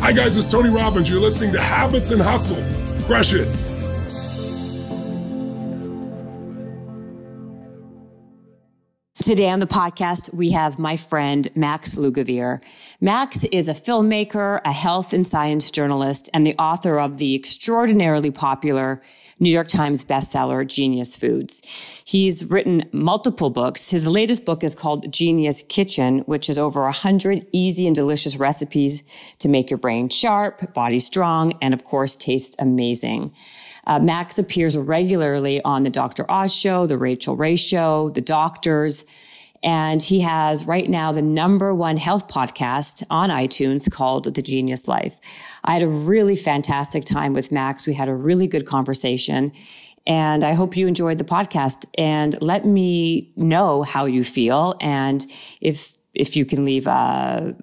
Hi guys, it's Tony Robbins. You're listening to Habits and Hustle. Crush it. Today on the podcast, we have my friend, Max Lugavere. Max is a filmmaker, a health and science journalist, and the author of the extraordinarily popular New York Times bestseller, Genius Foods. He's written multiple books. His latest book is called Genius Kitchen, which is over 100 easy and delicious recipes to make your brain sharp, body strong, and of course, taste amazing. Max appears regularly on the Dr. Oz Show, the Rachel Ray Show, The Doctors, and he has right now the #1 health podcast on iTunes called The Genius Life. I had a really fantastic time with Max. We had a really good conversation, and I hope you enjoyed the podcast. And let me know how you feel, and if you can leave a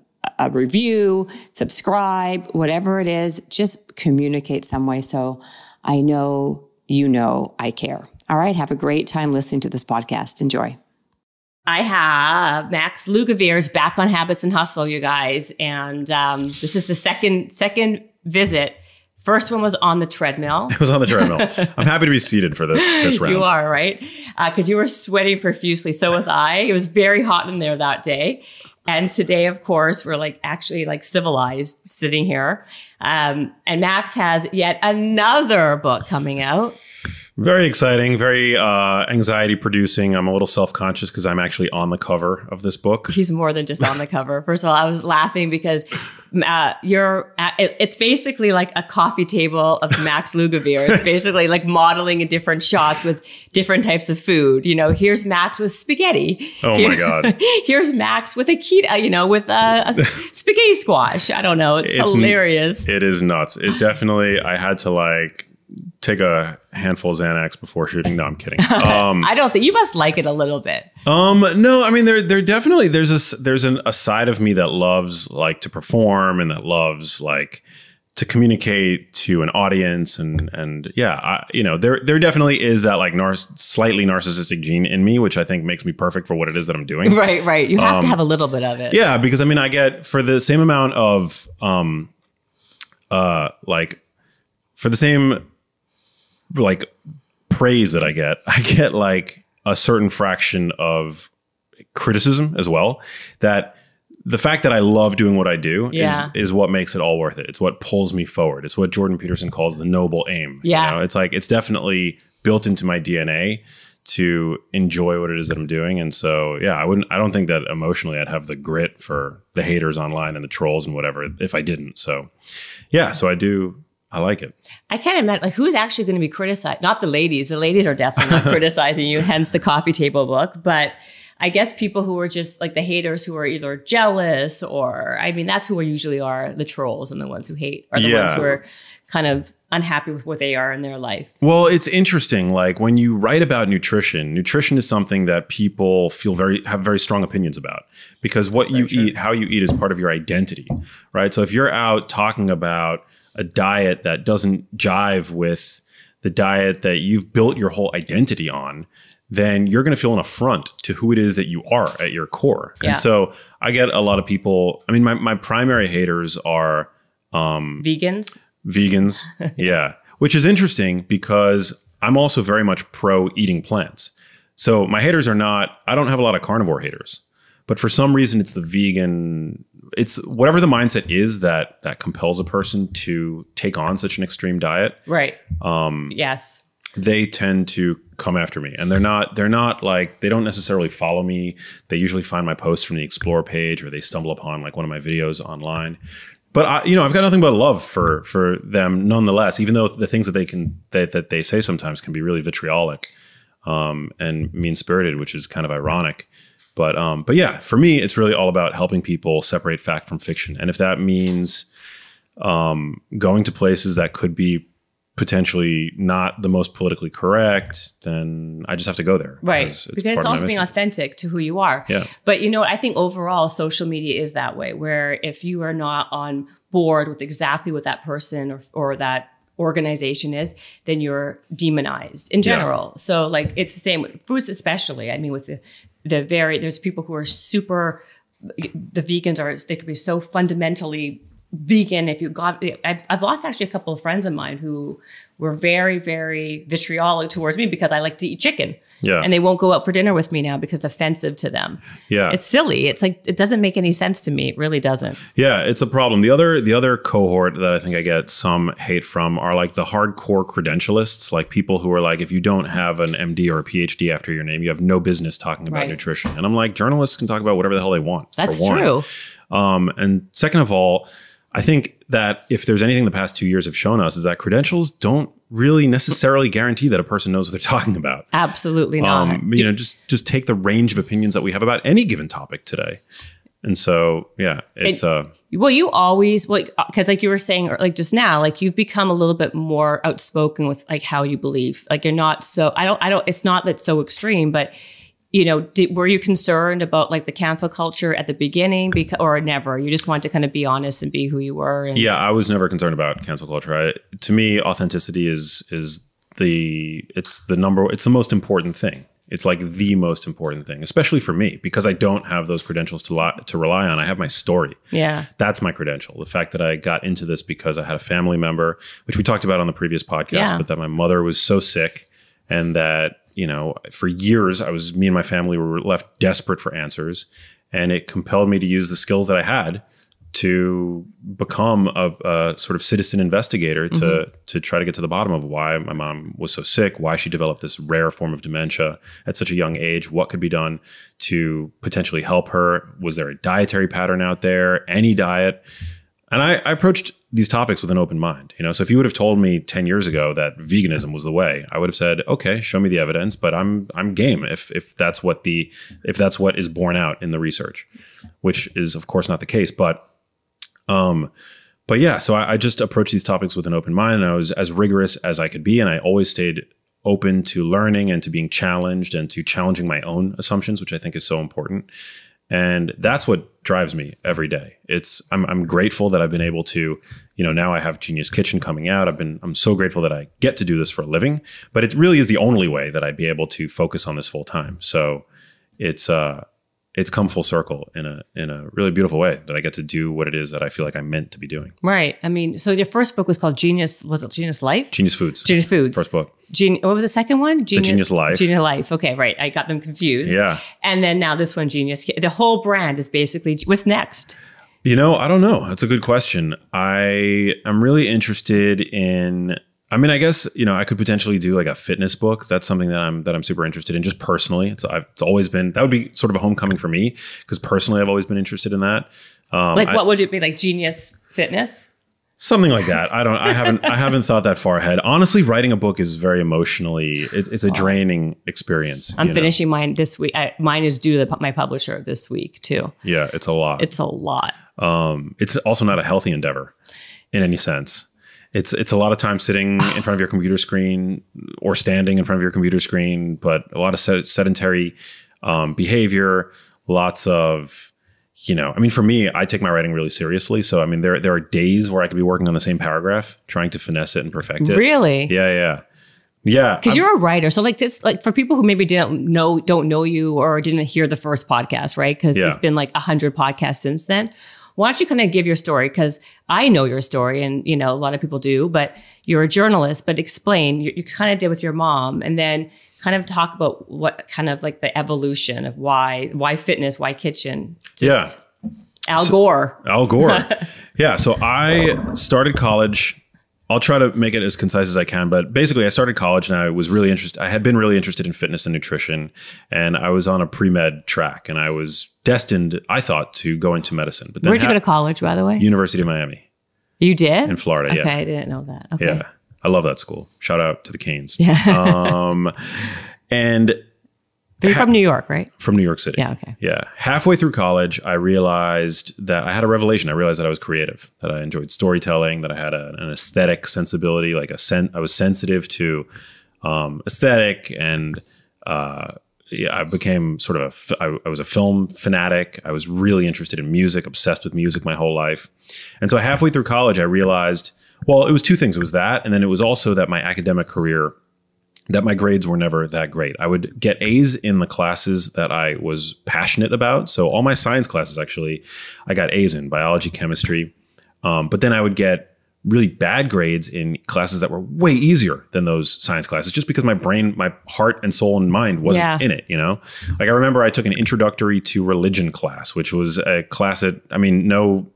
review, subscribe, whatever it is, just communicate some way so I know you know I care. All right. Have a great time listening to this podcast. Enjoy. I have Max Lugavere's back on Habits and Hustle, you guys. And this is the second visit. First one was on the treadmill. It was on the treadmill. I'm happy to be seated for this round. You are, right? Because you were sweating profusely. So was I. It was very hot in there that day. And today, of course, we're actually civilized sitting here. And Max has yet another book coming out. Very exciting, very anxiety producing. I'm a little self-conscious because I'm actually on the cover of this book. He's more than just on the cover. First of all, I was laughing because it's basically like a coffee table of Max Lugavere. It's basically like modeling in different shots with different types of food. You know, here's Max with spaghetti. Oh my God. Here's Max with a keto, with a spaghetti squash. I don't know. It's hilarious. It is nuts. It definitely, I had to take a handful of Xanax before shooting. No, I'm kidding. I don't think you must like it a little bit. No, I mean, there definitely, there's a side of me that loves to perform and that loves to communicate to an audience. And yeah, there definitely is that slightly narcissistic gene in me, which I think makes me perfect for what it is that I'm doing. Right. You have to have a little bit of it. Yeah, because I mean, I get for the same amount of, for the same praise that I get a certain fraction of criticism as well. That the fact that I love doing what I do is what makes it all worth it. It's what pulls me forward. It's what Jordan Peterson calls the noble aim. Yeah. It's definitely built into my DNA to enjoy what it is that I'm doing. And so, yeah, I don't think that emotionally I'd have the grit for the haters online and the trolls and whatever if I didn't. So yeah, I like it. I can't imagine who's actually going to be criticized. Not the ladies. The ladies are definitely not criticizing you, hence the coffee table book. But I guess people who are just the haters who are either jealous or, I mean, that's who we usually are. The trolls and the ones who hate are the ones who are kind of unhappy with what they are in their life. Well, it's interesting. When you write about nutrition is something that people have very strong opinions about because what you eat, how you eat is part of your identity, right? So if you're out talking about a diet that doesn't jive with the diet that you've built your whole identity on, then you're going to feel an affront to who it is that you are at your core. Yeah. And so I get a lot of people, I mean, my primary haters are vegans. Yeah. Which is interesting because I'm also very much pro eating plants. So my haters are not, I don't have a lot of carnivore haters, but for some reason it's the vegan, it's whatever the mindset is that compels a person to take on such an extreme diet. Right. Yes. They tend to come after me, and they're not they don't necessarily follow me. They usually find my posts from the Explore page, or they stumble upon one of my videos online. But I've got nothing but love for them nonetheless, even though the things that they say sometimes can be really vitriolic and mean-spirited, which is kind of ironic. But yeah, for me, it's really all about helping people separate fact from fiction. And if that means going to places that could be potentially not the most politically correct, then I just have to go there. Right. Because it's also being authentic to who you are. Yeah. But I think overall social media is that way, where if you are not on board with exactly what that person or that organization is, then you're demonized in general. Yeah. So it's the same with foods, especially. I mean, with there's people who are super, the vegans they could be so fundamentally vegan, if you got, I've lost actually a couple of friends of mine who were very, very vitriolic towards me because I like to eat chicken. Yeah. And they won't go out for dinner with me now because it's offensive to them. Yeah. It's silly. It's like, it doesn't make any sense to me. It really doesn't. Yeah, it's a problem. The other cohort that I think I get some hate from are like the hardcore credentialists, like people who are like, if you don't have an MD or a PhD after your name, you have no business talking about nutrition. And I'm like, journalists can talk about whatever the hell they want. That's true. And second of all, I think that if there's anything the past 2 years have shown us is that credentials don't really necessarily guarantee that a person knows what they're talking about. Absolutely not. Just take the range of opinions that we have about any given topic today. And so, yeah, it's well, you always, because like you were saying, or like just now, like you've become a little bit more outspoken with like how you believe. Like you're not so, I don't, it's not that so extreme, but you know, were you concerned about like the cancel culture at the beginning or never? You just wanted to kind of be honest and be who you were? Yeah, I was never concerned about cancel culture. To me, authenticity is the most important thing. It's like the most important thing, especially for me, because I don't have those credentials to rely on. I have my story. Yeah. That's my credential. The fact that I got into this because I had a family member, which we talked about on the previous podcast, but that my mother was so sick and that, you know, for years, me and my family were left desperate for answers, and it compelled me to use the skills that I had to become a sort of citizen investigator to try to get to the bottom of why my mom was so sick, why she developed this rare form of dementia at such a young age, what could be done to potentially help her. Was there a dietary pattern out there, any diet? And I approached these topics with an open mind, you know. So if you would have told me 10 years ago that veganism was the way, I would have said, okay, show me the evidence, but I'm game if that's what is borne out in the research, which is of course not the case. But yeah, so I just approached these topics with an open mind, and I was as rigorous as I could be, and I always stayed open to learning and to being challenged and to challenging my own assumptions, which I think is so important. And that's what drives me every day. I'm grateful that I've been able to, you know, now I have Genius Kitchen coming out. I'm so grateful that I get to do this for a living, but it really is the only way that I'd be able to focus on this full time. So it's come full circle in a really beautiful way that I get to do what it is that I feel like I'm meant to be doing. Right. I mean, so your first book was called Genius. Was it Genius Life? Genius Foods. Genius Foods. First book. What was the second one? The Genius Life. Genius Life. Okay, right. I got them confused. Yeah. And then now this one, Genius. The whole brand is basically, what's next? You know, I don't know. That's a good question. I am really interested in, I mean, I guess, you know, I could potentially do like a fitness book. That's something that I'm super interested in, just personally. It's always been, that would be sort of a homecoming for me, because personally I've always been interested in that. What would it be, like Genius Fitness? Something like that. I haven't thought that far ahead. Honestly, writing a book is very emotionally, it's a draining experience. I'm finishing mine this week. Mine is due to my publisher this week too. Yeah, it's a lot. It's a lot. It's also not a healthy endeavor in any sense. It's a lot of time sitting in front of your computer screen or standing in front of your computer screen, but a lot of sedentary behavior, lots of, you know, I mean, for me, I take my writing really seriously. So, I mean, there are days where I could be working on the same paragraph, trying to finesse it and perfect it. Really? Yeah. Because you're a writer. So like this, like for people who maybe don't know you or didn't hear the first podcast, right? Because it's been like 100 podcasts since then. Why don't you kind of give your story? Because I know your story and, you know, a lot of people do, but you're a journalist, but explain, you kind of did with your mom, and then kind of talk about what kind of like the evolution of why fitness, why kitchen. Al Gore. Yeah. So I started college. I'll try to make it as concise as I can, but basically I started college and I had been really interested in fitness and nutrition, and I was on a pre-med track, and I was destined, I thought, to go into medicine. But then where'd you go to college, by the way? University of Miami. You did? In Florida, Okay, I didn't know that. Okay. Yeah. I love that school. Shout out to the Canes. Yeah. But you're from New York, right? From New York City. Yeah, okay. Yeah. Halfway through college, I realized that I had a revelation. I realized that I was creative, that I enjoyed storytelling, that I had an aesthetic sensibility, I was sensitive to aesthetic, and I became sort of I was a film fanatic. I was really interested in music, obsessed with music my whole life. And so halfway through college, I realized, well, it was two things. It was that, and then it was also that my academic career, that my grades were never that great. I would get A's in the classes that I was passionate about. So all my science classes, actually, I got A's in: biology, chemistry. But then I would get really bad grades in classes that were way easier than those science classes, just because my brain, my heart and soul and mind wasn't in it, you know? Like I remember I took an introductory to religion class, which was a class that, I mean, no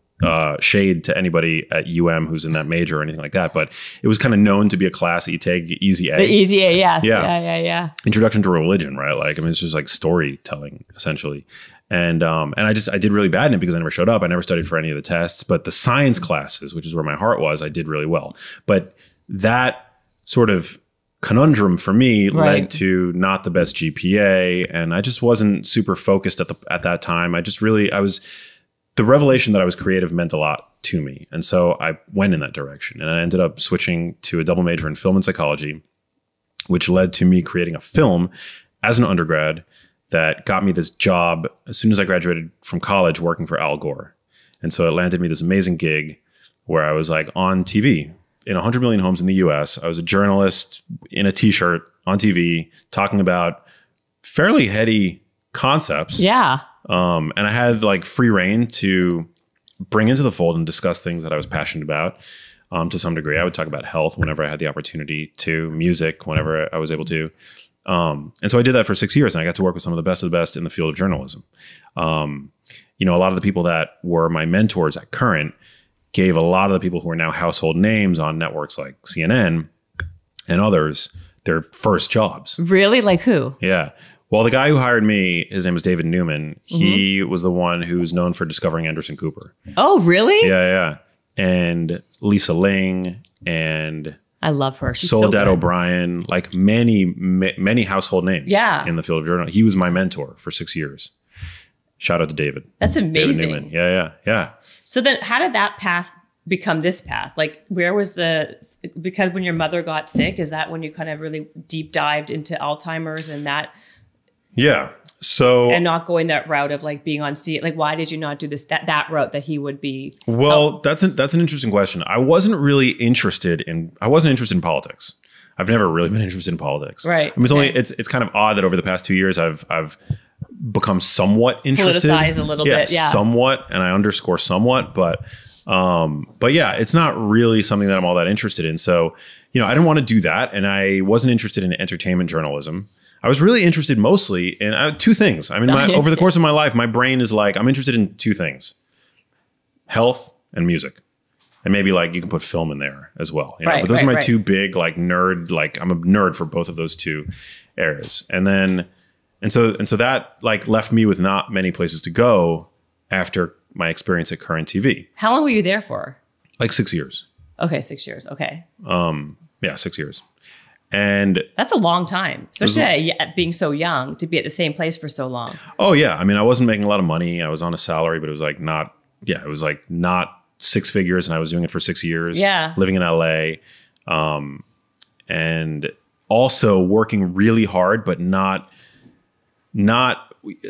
shade to anybody at UM who's in that major or anything like that, but it was kind of known to be a class that you take easy A. The easy A, yes. Yeah. Yeah. Introduction to religion, right? Like, I mean, it's just like storytelling essentially. And I did really bad in it because I never showed up. I never studied for any of the tests, but the science classes, which is where my heart was, I did really well. But that sort of conundrum for me led to not the best GPA. And I just wasn't super focused at that time. The revelation that I was creative meant a lot to me. And so I went in that direction, and I ended up switching to a double major in film and psychology, which led to me creating a film as an undergrad that got me this job as soon as I graduated from college working for Al Gore. And so it landed me this amazing gig where I was like on TV in 100 million homes in the US. I was a journalist in a t-shirt on TV talking about fairly heady concepts. Yeah. And I had like free reign to bring into the fold and discuss things that I was passionate about to some degree. I would talk about health whenever I had the opportunity to, music whenever I was able to. And so I did that for 6 years, and I got to work with some of the best in the field of journalism. You know, a lot of the people that were my mentors at Current gave a lot of the people who are now household names on networks like CNN and others their first jobs. Really? Like who? Yeah. Well, the guy who hired me, his name was David Newman. He was the one who's known for discovering Anderson Cooper. Oh, really? Yeah. And Lisa Ling and I love her. She's Soledad O'Brien, like many household names in the field of journalism. He was my mentor for 6 years. Shout out to David. That's amazing. David Newman. Yeah. So then how did that path become this path? Like where was because when your mother got sick, is that when you kind of really deep dived into Alzheimer's and that? Yeah. So, and not going that route of like being on C, like why did you not do that route that he would be? Well, that's an interesting question. I wasn't interested in politics. I've never really been interested in politics. Right. I mean, it's kind of odd that over the past 2 years I've become somewhat interested. Politicized a little bit. Yeah. Somewhat. And I underscore somewhat, but yeah, it's not really something that I'm all that interested in. So, you know, I didn't want to do that. And I wasn't interested in entertainment journalism. I was really interested mostly in two things. I mean, over the course of my life, my brain is like, I'm interested in two things: health and music. And maybe like you can put film in there as well. You know? But those are my two big like nerd, like I'm a nerd for both of those two areas. And so that like left me with not many places to go after my experience at Current TV. How long were you there for? Like 6 years. Okay, 6 years. Okay. Yeah, 6 years. And that's a long time, especially being so young, to be at the same place for so long. Oh yeah. I mean, I wasn't making a lot of money. I was on a salary, but it was like not six figures, and I was doing it for 6 years. Yeah. Living in LA. And also working really hard, but not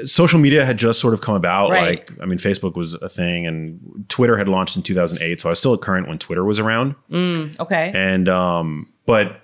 social media had just sort of come about. Right. Like, I mean, Facebook was a thing and Twitter had launched in 2008. So I was still at Current when Twitter was around. Okay. And, but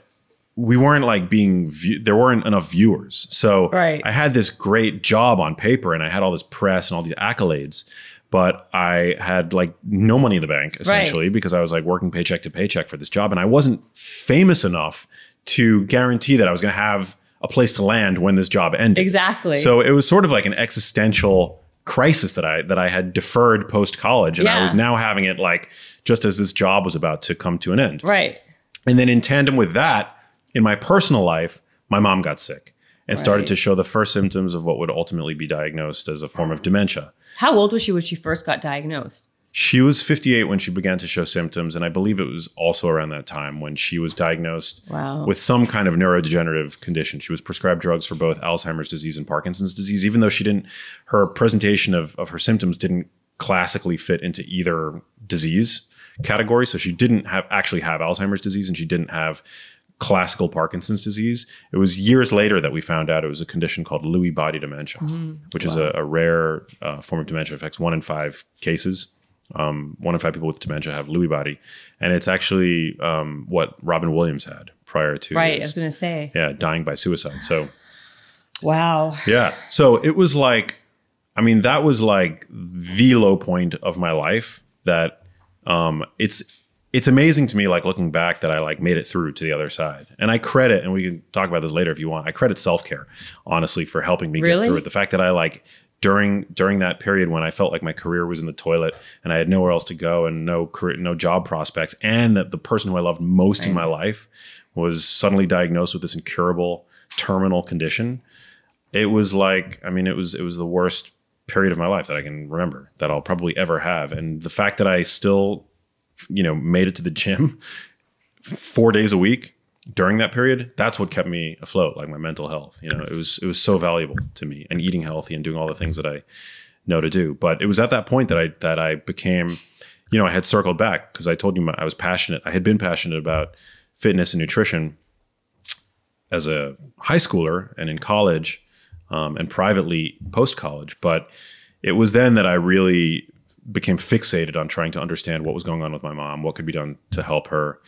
we weren't like there weren't enough viewers. So I had this great job on paper and I had all this press and all these accolades, but I had like no money in the bank essentially because I was like working paycheck to paycheck for this job. And I wasn't famous enough to guarantee that I was going to have a place to land when this job ended. Exactly. So it was sort of like an existential crisis that I had deferred post college, and I was now having it like just as this job was about to come to an end. Right. And then in tandem with that, in my personal life, my mom got sick and started to show the first symptoms of what would ultimately be diagnosed as a form of dementia. How old was she when she first got diagnosed? She was 58 when she began to show symptoms. And I believe it was also around that time when she was diagnosed with some kind of neurodegenerative condition. She was prescribed drugs for both Alzheimer's disease and Parkinson's disease, even though her presentation of her symptoms didn't classically fit into either disease category. So she didn't actually have Alzheimer's disease, and she didn't have classical Parkinson's disease. It was years later that we found out it was a condition called Lewy body dementia, which is a rare form of dementia. It affects 1 in 5 cases. 1 in 5 people with dementia have Lewy body. And it's actually what Robin Williams had prior to I was going to say. Yeah, dying by suicide. So wow. Yeah. So it was like, I mean, that was like the low point of my life that It's amazing to me, like looking back, that I like made it through to the other side. And I credit, and we can talk about this later if you want, I credit self-care, honestly, for helping me get through it. The fact that I like during that period when I felt like my career was in the toilet and I had nowhere else to go and no job prospects, and that the person who I loved most in my life was suddenly diagnosed with this incurable terminal condition. It was like, I mean, it was the worst period of my life that I can remember, that I'll probably ever have. And the fact that I still, made it to the gym 4 days a week during that period, that's what kept me afloat, like my mental health. It was so valuable to me, and eating healthy and doing all the things that I know to do. But it was at that point that I became, I had circled back, because I told you I was passionate. I had been passionate about fitness and nutrition as a high schooler and in college, and privately post-college. But it was then that I really became fixated on trying to understand what was going on with my mom, what could be done to help her,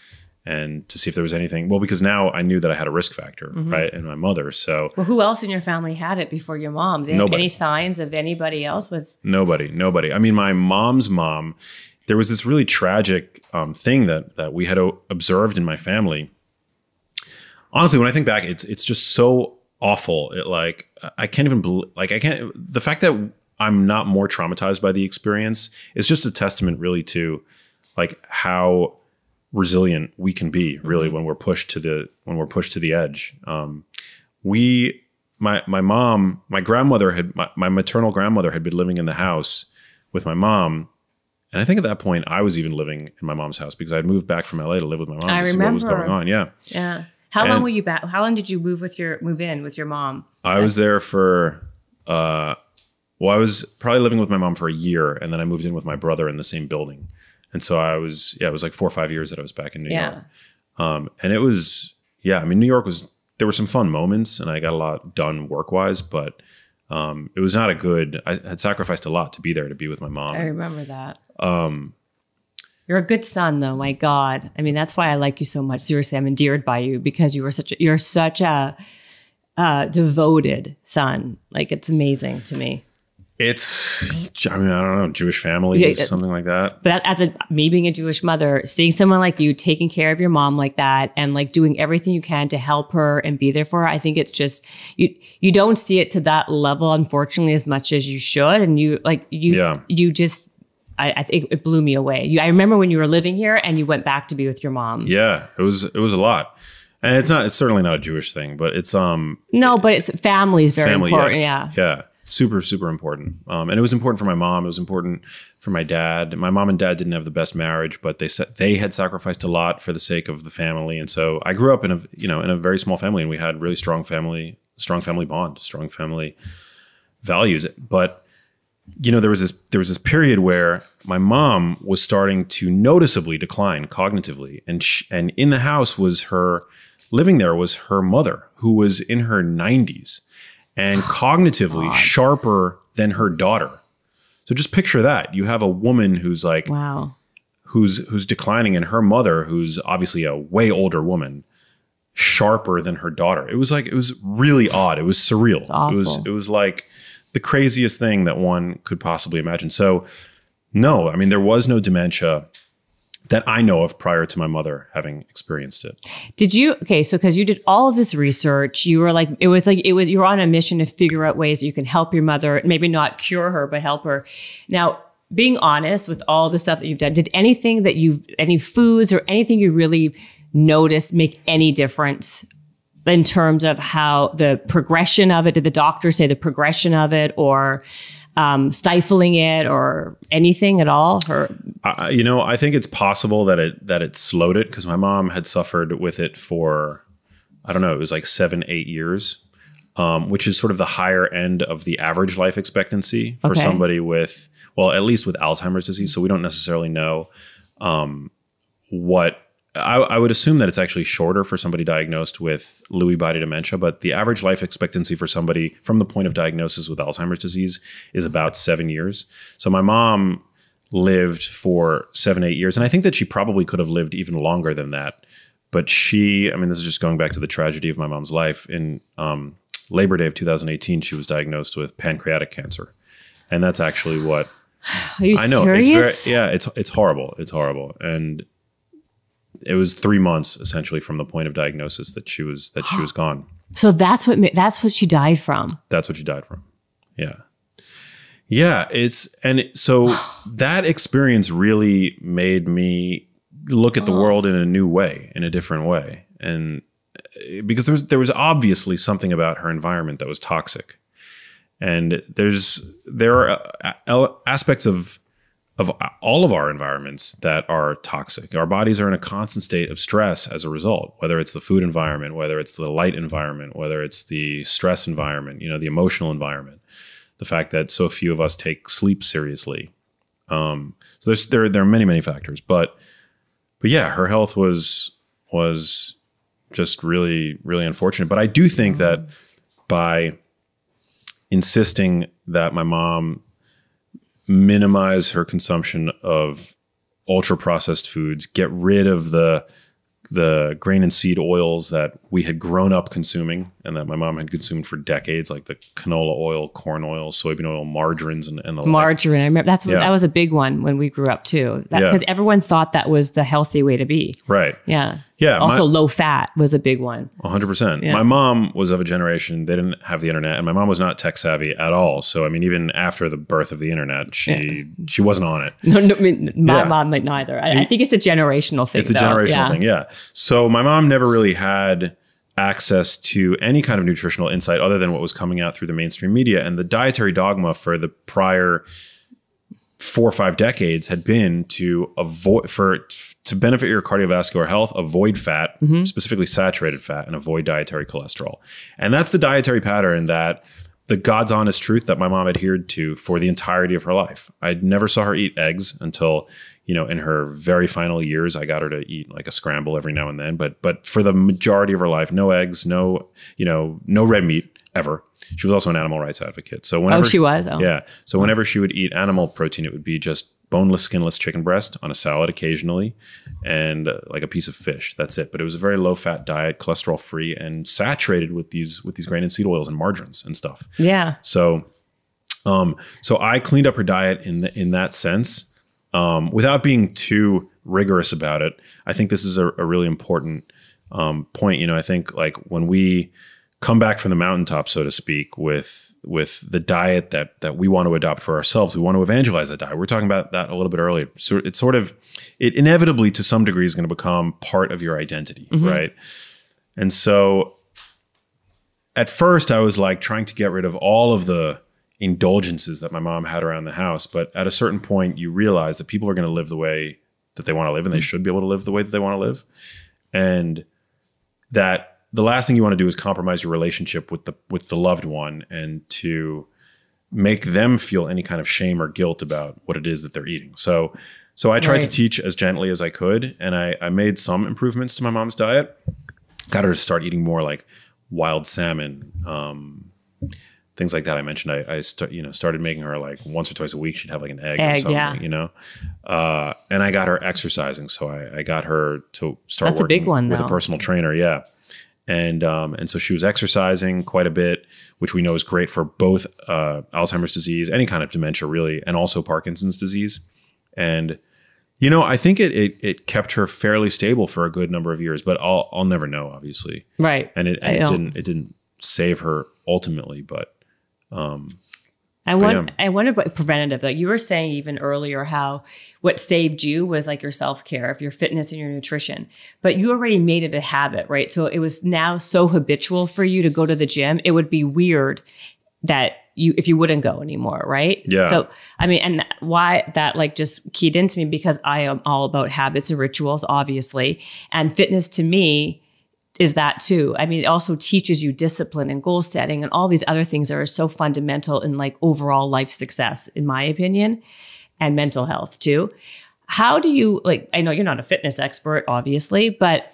and to see if there was anything. Well, because now I knew that I had a risk factor, right? And my mother. So, well, who else in your family had it before your mom? Did they have any signs of anybody else with? Nobody. I mean, my mom's mom, there was this really tragic thing that we had observed in my family. Honestly, when I think back, it's just so awful. I can't even believe, the fact that I'm not more traumatized by the experience is just a testament really to like how resilient we can be, really, when we're pushed to the edge. My grandmother my maternal grandmother had been living in the house with my mom. And I think at that point I was even living in my mom's house, because I had moved back from LA to live with my mom to see what was going on. Yeah. Yeah. How long were you back? How long did you move in with your mom? I was there for, I was probably living with my mom for a year, and then I moved in with my brother in the same building. And so it was like 4 or 5 years that I was back in New York. And it was, I mean, New York there were some fun moments, and I got a lot done work-wise, but it was not I had sacrificed a lot to be there, to be with my mom. I remember that. You're a good son, though. My God. I mean, that's why I like you so much. Seriously, I'm endeared by you, because you're such a devoted son. Like, it's amazing to me. I don't know, Jewish family, something like that. But me being a Jewish mother, seeing someone like you taking care of your mom like that, and like doing everything you can to help her and be there for her, I think it's just, you don't see it to that level, unfortunately, as much as you should. And I think it blew me away. I remember when you were living here and you went back to be with your mom. Yeah, it was a lot. And it's certainly not a Jewish thing, but it's no, but it's family is very important. Yeah. Super, super important. And it was important for my mom. It was important for my dad. My mom and dad didn't have the best marriage, but they had sacrificed a lot for the sake of the family. And so I grew up in a very small family, and we had really strong family bond, strong family values. But there was this period where my mom was starting to noticeably decline cognitively, and in the house living there was her mother, who was in her 90s. And cognitively sharper than her daughter. So just picture that. You have a woman who's like, wow, who's declining, and her mother, who's obviously a way older woman, sharper than her daughter. It was really odd. It was surreal. It's awful. It was like the craziest thing that one could possibly imagine. So no, I mean, there was no dementia that I know of prior to my mother having experienced it. So because you did all of this research, you were like, you were on a mission to figure out ways that you can help your mother, maybe not cure her, but help her. Now, being honest with all the stuff that you've done, did any foods or anything you really noticed make any difference in terms of how the progression of it? Did the doctor say the progression of it, or stifling it, or anything at all? I think it's possible that it slowed it, because my mom had suffered with it for, I don't know, it was like 7-8 years, which is sort of the higher end of the average life expectancy for somebody with, well, at least with Alzheimer's disease. So we don't necessarily know what. I would assume that it's actually shorter for somebody diagnosed with Lewy body dementia, but the average life expectancy for somebody from the point of diagnosis with Alzheimer's disease is about 7 years. So my mom lived for 7-8 years, and I think that she probably could have lived even longer than that. But this is just going back to the tragedy of my mom's life. In Labor Day of 2018, she was diagnosed with pancreatic cancer. And that's actually what Are you I know. serious? It's horrible. It's horrible. And it was 3 months essentially from the point of diagnosis that she was gone. So that's what she died from. That's what she died from. Yeah. Yeah. So that experience really made me look at the world in a new way, in a different way. And because there was obviously something about her environment that was toxic. And there are aspects of all of our environments that are toxic. Our bodies are in a constant state of stress as a result, whether it's the food environment, whether it's the light environment, whether it's the stress environment, the emotional environment, the fact that so few of us take sleep seriously. So there are many, many factors, but yeah, her health was just really, really unfortunate. But I do think that by insisting that my mom minimize her consumption of ultra processed foods, get rid of the grain and seed oils that we had grown up consuming and that my mom had consumed for decades, like the canola oil, corn oil, soybean oil, margarines, and the margarine. I remember that was a big one when we grew up too, because everyone thought that was the healthy way to be. Right. Yeah. Yeah. Also, low fat was a big one. 100%. Yeah. My mom was of a generation, they didn't have the internet, and my mom was not tech savvy at all. So, I mean, even after the birth of the internet, she wasn't on it. No, I mean, my mom might neither. I think it's a generational thing. It's a generational thing, yeah. So my mom never really had access to any kind of nutritional insight other than what was coming out through the mainstream media. And the dietary dogma for the prior 4 or 5 decades had been to benefit your cardiovascular health, avoid fat, specifically saturated fat, and avoid dietary cholesterol. And that's the dietary pattern that the God's honest truth that my mom adhered to for the entirety of her life. I never saw her eat eggs until, in her very final years. I got her to eat like a scramble every now and then, but for the majority of her life, no eggs, no red meat ever. She was also an animal rights advocate. So whenever she was? Oh. Yeah. So whenever she would eat animal protein, it would be just boneless, skinless chicken breast on a salad occasionally, and like a piece of fish. That's it. But it was a very low fat diet, cholesterol free, and saturated with these grain and seed oils and margarines and stuff. Yeah. So I cleaned up her diet in that sense, without being too rigorous about it. I think this is a really important point. I think like when we come back from the mountaintop, so to speak, with the diet that we want to adopt for ourselves, we want to evangelize that diet. We were talking about that a little bit earlier. So it inevitably to some degree is going to become part of your identity, right? And so at first I was like trying to get rid of all of the indulgences that my mom had around the house. But at a certain point you realize that people are going to live the way that they want to live, and they should be able to live the way that they want to live. And that the last thing you want to do is compromise your relationship with the loved one, and to make them feel any kind of shame or guilt about what it is that they're eating. So I tried to teach as gently as I could, and I made some improvements to my mom's diet. Got her to start eating more like wild salmon, things like that. I mentioned I started making her like once or twice a week she'd have like an egg or something, and I got her exercising. So I got her to start That's working a big one, with a personal trainer. Yeah. And so she was exercising quite a bit, which we know is great for both Alzheimer's disease, any kind of dementia really, and also Parkinson's disease. And, I think it kept her fairly stable for a good number of years, but I'll never know, obviously. Right. And it didn't save her ultimately, but I wonder about preventative. Like you were saying even earlier, how what saved you was like your self-care, of your fitness and your nutrition. But you already made it a habit, right? So it was now so habitual for you to go to the gym. It would be weird that if you wouldn't go anymore, right? Yeah. So I mean, and why that like just keyed into me, because I am all about habits and rituals, obviously, and fitness to me is that too. I mean, it also teaches you discipline and goal setting and all these other things that are so fundamental in like overall life success, in my opinion, and mental health too. How do you I know you're not a fitness expert, obviously, but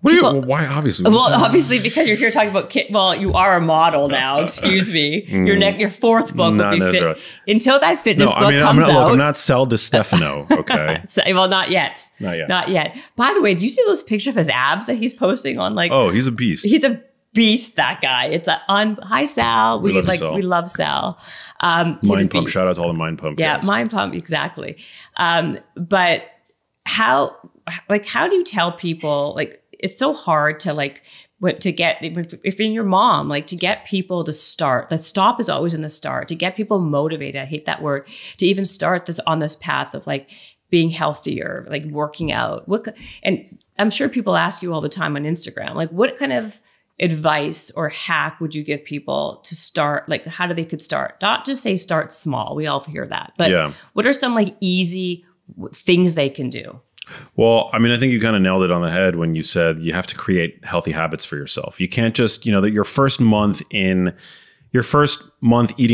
why obviously? Well, obviously because you're here talking about you are a model now. Excuse me. Your fourth book will be fit. Right. Until that fitness book comes out. I'm not Sal DiStefano, okay? Well, not yet. Not yet. By the way, do you see those pictures of his abs that he's posting on? Like, oh, he's a beast. He's a beast, that guy. It's on hi Sal. We love Sal. Mind Pump. Shout out to all the Mind Pump guys. Mind Pump, exactly. But how do you tell people, like, it's so hard to like to get, if in your mom, like to get people to start. The stop is always in the start, to get people motivated. I hate that word, to even start this on this path of like being healthier, like working out. And I'm sure people ask you all the time on Instagram, like what kind of advice or hack would you give people to start? Like how they could start? Not just say start small. We all hear that, but what are some like easy things they can do? Well, I mean, I think you kind of nailed it on the head when you said you have to create healthy habits for yourself. You can't just, that your first month eating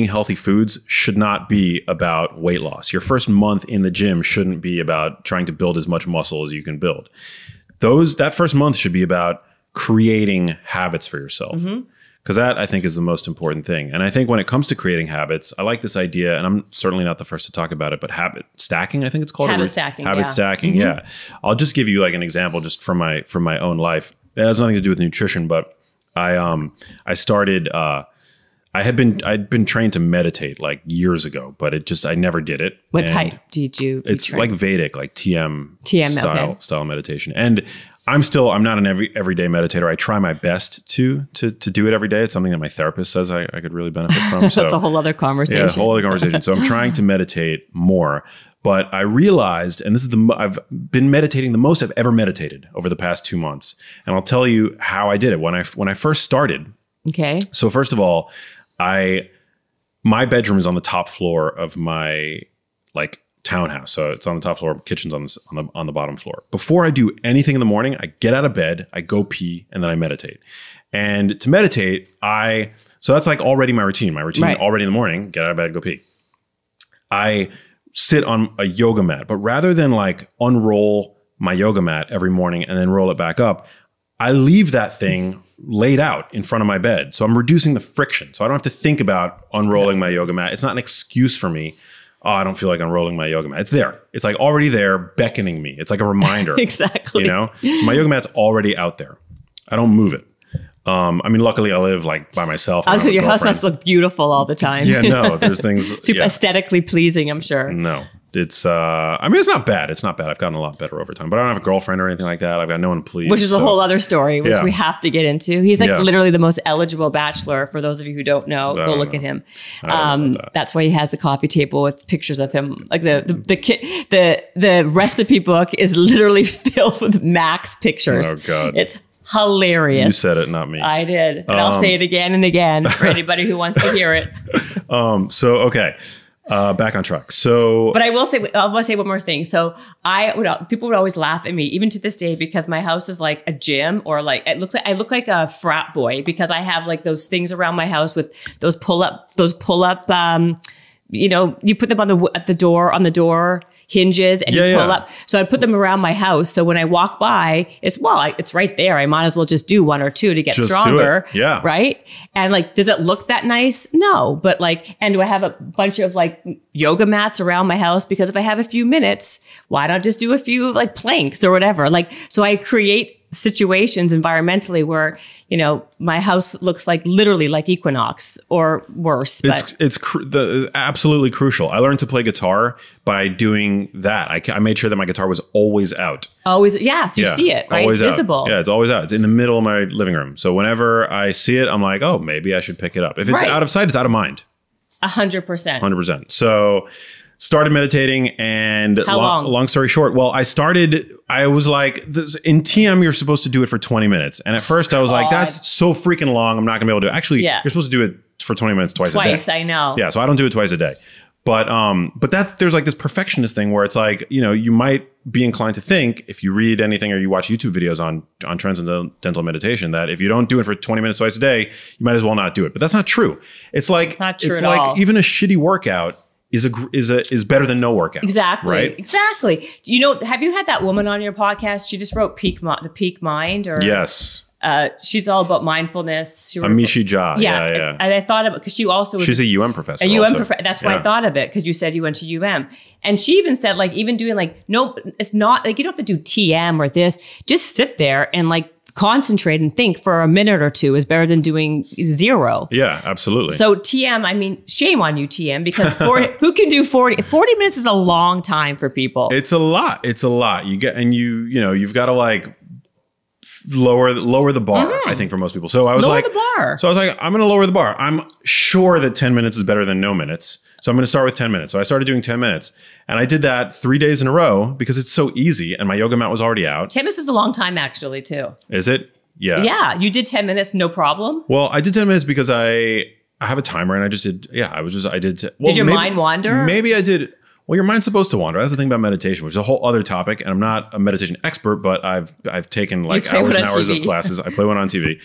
healthy foods should not be about weight loss. Your first month in the gym shouldn't be about trying to build as much muscle as you can build. That first month should be about creating habits for yourself. Because that, I think, is the most important thing. And I think when it comes to creating habits, I like this idea, and I'm certainly not the first to talk about it, but habit stacking, I think it's called. Habit stacking. Habit stacking, yeah. I'll just give you like an example just from my own life. It has nothing to do with nutrition, but I started. I'd been trained to meditate like years ago, but I never did it. What type do you do? It's like Vedic, like TM style meditation, and I'm not an everyday meditator. I try my best to do it every day. It's something that my therapist says I could really benefit from. So, that's a whole other conversation. Yeah, a whole other conversation. So I'm trying to meditate more. But I realized, and this is I've been meditating the most I've ever meditated over the past 2 months. And I'll tell you how I did it. When I first started. Okay. So first of all, my bedroom is on the top floor of my townhouse. So it's on the top floor, kitchen's on the bottom floor. Before I do anything in the morning, I get out of bed, I go pee, and then I meditate. And to meditate, so that's like already my routine. My routine already in the morning, get out of bed, go pee. I sit on a yoga mat, but rather than like unroll my yoga mat every morning and then roll it back up, I leave that thing laid out in front of my bed. So I'm reducing the friction. So I don't have to think about unrolling my yoga mat. It's not an excuse for me. Oh, I don't feel like unrolling my yoga mat. It's there. It's like already there, beckoning me. It's like a reminder. Exactly. So my yoga mat's already out there. I don't move it. I mean, luckily I live like by myself. Also, your house must look beautiful all the time. Yeah, no, there's things. Super aesthetically pleasing, I'm sure. No, it's, I mean, it's not bad. It's not bad. I've gotten a lot better over time, but I don't have a girlfriend or anything like that. I've got no one to please. Which is a whole other story, which we have to get into. He's like literally the most eligible bachelor. For those of you who don't know, go look at him. That's why he has the coffee table with pictures of him. Like the recipe book is literally filled with Mac's pictures. Oh God. It's hilarious. You said it, not me. I did. And I'll say it again and again for anybody who wants to hear it. Okay. Back on track. But I will say one more thing. So people would always laugh at me, even to this day, because my house is like a gym, or like I look like a frat boy, because I have like those things around my house with those pull up, you put them on the door hinges, and you pull up. So I put them around my house. So when I walk by, it's right there. I might as well just do one or two to get stronger. Yeah. Right. And like, does it look that nice? No. But like, and do I have a bunch of like yoga mats around my house? Because if I have a few minutes, why not just do a few like planks or whatever? Like, so I create situations environmentally where, my house looks like literally like Equinox or worse. It's absolutely crucial. I learned to play guitar by doing that. I made sure that my guitar was always out. Always, yeah. So you see it, right? It's visible. Yeah, it's always out. It's in the middle of my living room. So whenever I see it, I'm like, oh, maybe I should pick it up. If it's out of sight, it's out of mind. 100%. 100%. So started meditating, and how long? Long story short, well, I was like, in TM, you're supposed to do it for 20 minutes. And at first I was like, that's so freaking long. I'm not gonna be able to do it. Actually, you're supposed to do it for 20 minutes twice a day. I know. Yeah. So I don't do it twice a day. But there's like this perfectionist thing where it's like, you might be inclined to think, if you read anything or you watch YouTube videos on transcendental meditation, that if you don't do it for 20 minutes twice a day, you might as well not do it. But that's not true. It's like, it's like even a shitty workout is better than no workout. Exactly. Right? Exactly. Have you had that woman on your podcast? She just wrote The Peak Mind, or yes. She's all about mindfulness. Amishi Jha. Yeah. And I thought of it because she's a UM professor. That's why I thought of it, because you said you went to UM. And she even said, like, even doing like, no, it's not like you don't have to do TM or this. Just sit there and like concentrate and think for a minute or two is better than doing zero. Yeah, absolutely. So TM, I mean, shame on you, TM, because who can do 40? 40 minutes is a long time for people. It's a lot. It's a lot. You get, and you've got to like lower the bar, I think, for most people. So I was lower the bar. So I was like, I'm going to lower the bar. I'm sure that 10 minutes is better than no minutes. So I'm going to start with 10 minutes. So I started doing 10 minutes. And I did that 3 days in a row because it's so easy. And my yoga mat was already out. 10 minutes is a long time, actually, too. Is it? Yeah. Yeah. You did 10 minutes, no problem. Well, I did 10 minutes because I have a timer and I just did. Yeah, I did. Did your mind wander? Maybe I did. Well, your mind's supposed to wander. That's the thing about meditation, which is a whole other topic. And I'm not a meditation expert, but I've taken like hours and hours of classes. I play one on TV.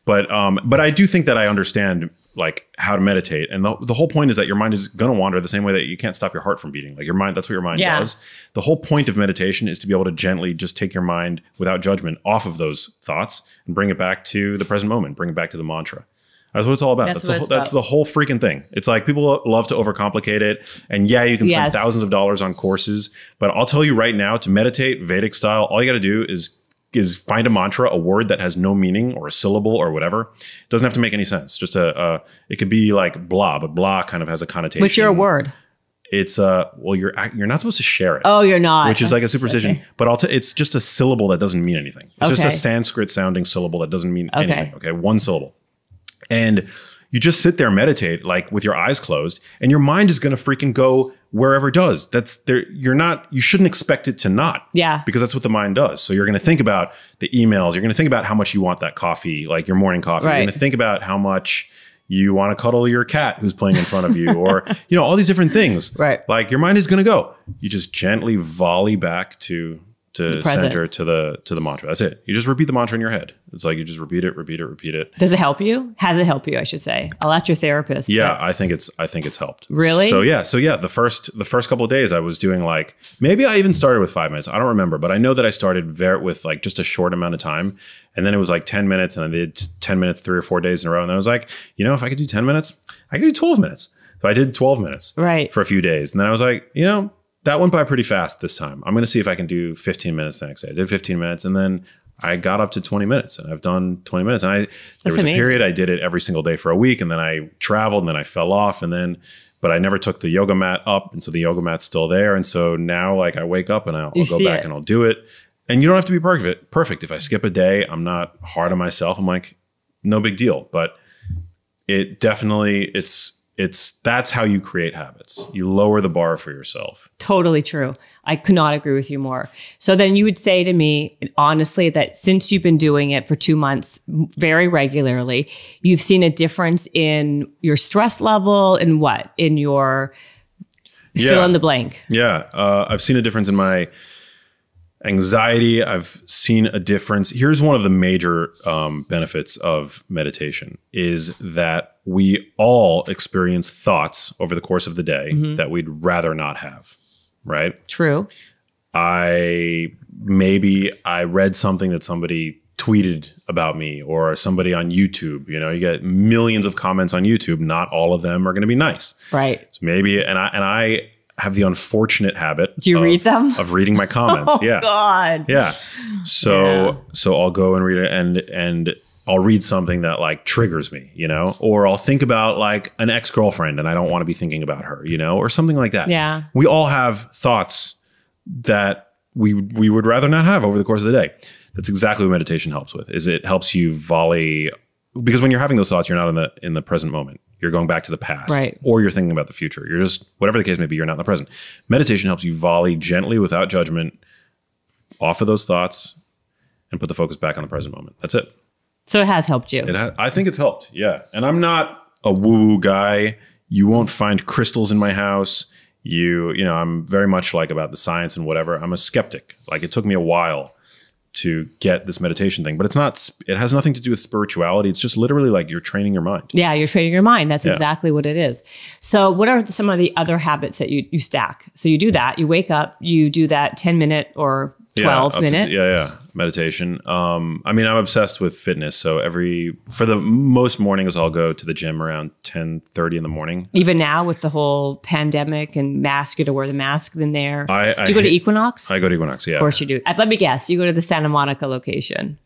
But I do think that I understand like how to meditate. And the whole point is that your mind is going to wander the same way that you can't stop your heart from beating. Like your mind, that's what your mind does. The whole point of meditation is to be able to gently just take your mind without judgment off of those thoughts and bring it back to the present moment, bring it back to the mantra. That's what it's all about. That's the whole freaking thing. It's like people love to overcomplicate it. And yeah, you can spend thousands of dollars on courses. But I'll tell you right now, to meditate Vedic style, all you got to do is find a mantra, a word that has no meaning or a syllable or whatever. It doesn't have to make any sense. Just it could be like blah, but blah kind of has a connotation. What's your word? It's well, you're not supposed to share it. Oh, you're not. Which is like a superstition. Okay. But it's just a syllable that doesn't mean anything. It's just a Sanskrit sounding syllable that doesn't mean anything. Okay, one syllable. And you just sit there, meditate, like with your eyes closed, and your mind is going to freaking go wherever it does. You shouldn't expect it to not. Yeah. Because that's what the mind does. So you're going to think about the emails. You're going to think about how much you want that coffee, like your morning coffee. Right. You're going to think about how much you want to cuddle your cat who's playing in front of you, or, all these different things. Right. Like your mind is going to go. You just gently volley back to center to the mantra. That's it. You just repeat the mantra in your head. It's like you just repeat it. Does it help you? Has it helped you, I should say? I'll ask your therapist. Yeah, I think it's helped. Really? So yeah. The first couple of days I was doing like, maybe I even started with 5 minutes. I don't remember, but I know that I started with like just a short amount of time. And then it was like 10 minutes and I did 10 minutes 3 or 4 days in a row. And then I was like, if I could do 10 minutes, I could do 12 minutes. So I did 12 minutes for a few days. And then I was like, that went by pretty fast this time. I'm going to see if I can do 15 minutes the next day. I did 15 minutes and then I got up to 20 minutes and I've done 20 minutes. And there was a period I did it every single day for a week and then I traveled and then I fell off but I never took the yoga mat up. And so the yoga mat's still there. And so now like I wake up and I'll go back and I'll do it. And you don't have to be perfect. If I skip a day, I'm not hard on myself. I'm like, no big deal. But it definitely, that's how you create habits. You lower the bar for yourself. Totally true. I could not agree with you more. So then you would say to me, honestly, that since you've been doing it for 2 months very regularly, you've seen a difference in your stress level and what? In your fill in the blank. Yeah. I've seen a difference in my anxiety. I've seen a difference. Here's one of the major benefits of meditation is that we all experience thoughts over the course of the day that we'd rather not have, right? True. Maybe I read something that somebody tweeted about me or somebody on YouTube. You get millions of comments on YouTube. Not all of them are going to be nice. Right. So maybe, and I have the unfortunate habit. Do you read them? Of reading my comments. Oh, God. Yeah. So I'll go and read it and I'll read something that like triggers me, or I'll think about like an ex-girlfriend and I don't want to be thinking about her, or something like that. Yeah. We all have thoughts that we would rather not have over the course of the day. That's exactly what meditation helps with, is it helps you volley, because when you're having those thoughts, you're not in the present moment. You're going back to the past, or you're thinking about the future. You're just, whatever the case may be, you're not in the present. Meditation helps you volley gently, without judgment, off of those thoughts and put the focus back on the present moment. That's it. So it has helped you. I think it's helped. Yeah. And I'm not a woo-woo guy. You won't find crystals in my house. I'm very much like about the science and whatever. I'm a skeptic. Like it took me a while to get this meditation thing, but it has nothing to do with spirituality. It's just literally like you're training your mind. Yeah, you're training your mind. That's exactly what it is. So what are some of the other habits that you stack? So you do that, you wake up, you do that 10 minute or 12 minute. Meditation. I'm obsessed with fitness. So for the most mornings, I'll go to the gym around 10:30 in the morning. Even now with the whole pandemic and mask, you have to wear the mask in there. Do you go to Equinox? I go to Equinox, yeah. Of course you do. Let me guess, you go to the Santa Monica location.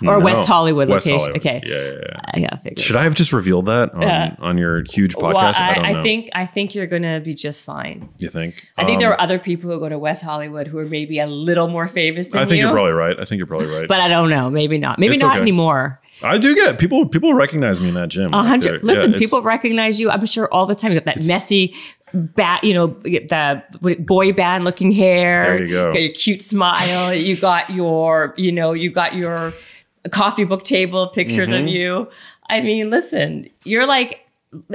Or West Hollywood West location. Hollywood. Okay. Yeah. I figured. Should I have just revealed that on your huge podcast? Well, I don't know. I think you're going to be just fine. You think? I think there are other people who go to West Hollywood who are maybe a little more famous than you. I think you're probably right. But I don't know. Maybe not. Maybe it's not okay. anymore. I do get people recognize me in that gym. 100. Listen, people recognize you, I'm sure, all the time. You got that messy the boy band looking hair. There you go. You got your cute smile. You got your coffee book table pictures of you. I mean, listen, you're like,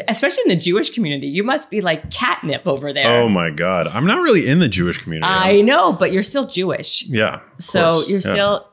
especially in the Jewish community, you must be like catnip over there. Oh my God. I'm not really in the Jewish community. I know, but you're still Jewish. Yeah. So you're still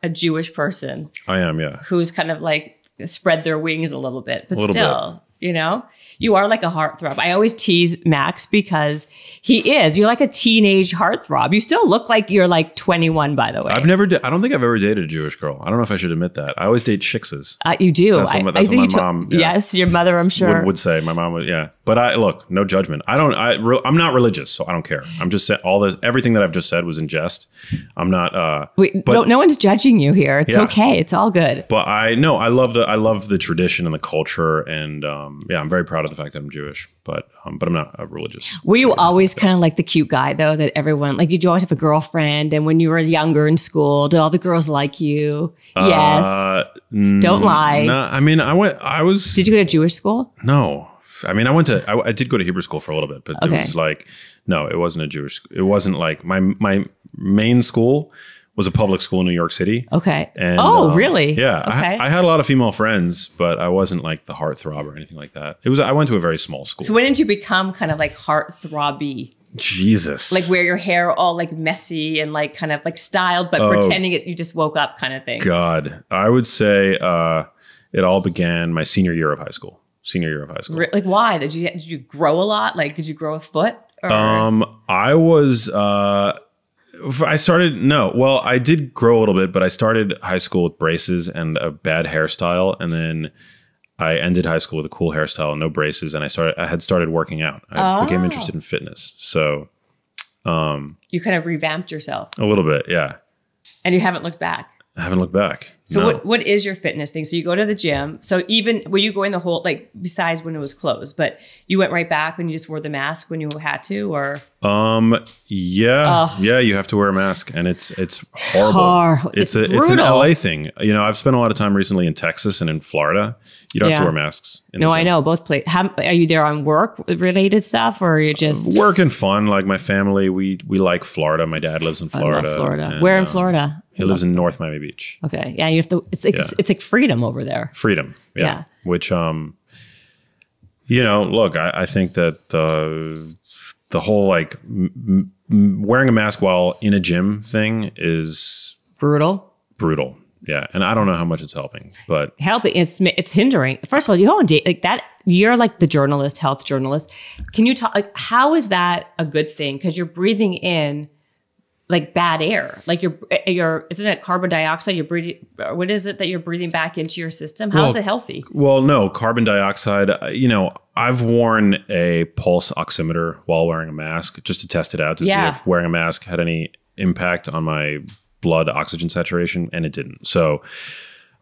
a Jewish person. I am, yeah. Who's kind of like spread their wings a little bit, but still, you are like a heartthrob. I always tease Max because you're like a teenage heartthrob. You still look like you're like 21, by the way. I don't think I've ever dated a Jewish girl. I don't know if I should admit that. I always date shikses. You do. That's what my mom. Yes, your mother, I'm sure. Would say. My mom would, yeah. But look, no judgment. I'm not religious, so I don't care. I'm just saying everything that I've just said was in jest. I'm not. No one's judging you here. It's okay. It's all good. But I love the tradition and the culture, and I'm very proud of the fact that I'm Jewish. But I'm not a religious. Were you always kind of like the cute guy though, that everyone like? Did you always have a girlfriend? And when you were younger in school, did all the girls like you? Yes. Don't lie. No, I mean, Did you go to Jewish school? No. I mean, I did go to Hebrew school for a little bit, but it was like, no, it wasn't a Jewish. It wasn't like my main school was a public school in New York City. Okay. And, really? Yeah. Okay. I had a lot of female friends, but I wasn't like the heartthrob or anything like that. I went to a very small school. So when did you become kind of like heartthrobby? Jesus. Like wear your hair all like messy and like kind of like styled, but pretending you just woke up kind of thing. God, I would say it all began my senior year of high school. Like why? Did you grow a lot? Like did you grow a foot? Or? I did grow a little bit, but I started high school with braces and a bad hairstyle, and then I ended high school with a cool hairstyle and no braces, and I had started working out. I became interested in fitness. So you kind of revamped yourself. A little bit, yeah. And you haven't looked back. I haven't looked back. So no. what is your fitness thing? So you go to the gym. So even were you going the whole, like besides when it was closed, but you went right back when you just wore the mask when you had to, or? Yeah, you have to wear a mask, and it's horrible. It's an LA thing. I've spent a lot of time recently in Texas and in Florida. You don't have to wear masks. No, I know both places. Are you there on work related stuff, or are you just work and fun? Like my family, we like Florida. My dad lives in Florida. I love Florida. And, where in Florida? He lives in North Miami Beach. Okay, yeah, you have to. It's like freedom over there. Freedom, yeah. Which look, I think that the whole like wearing a mask while in a gym thing is brutal. Yeah. And I don't know how much it's helping, but it's hindering. First of all, you don't date like that. You're like the health journalist. Can you talk, like, how is that a good thing? Because you're breathing in like bad air, like isn't it carbon dioxide you're breathing? What is it that you're breathing back into your system? How is it healthy? Well, no, carbon dioxide, I've worn a pulse oximeter while wearing a mask just to test it out to see if wearing a mask had any impact on my blood oxygen saturation, and it didn't. So,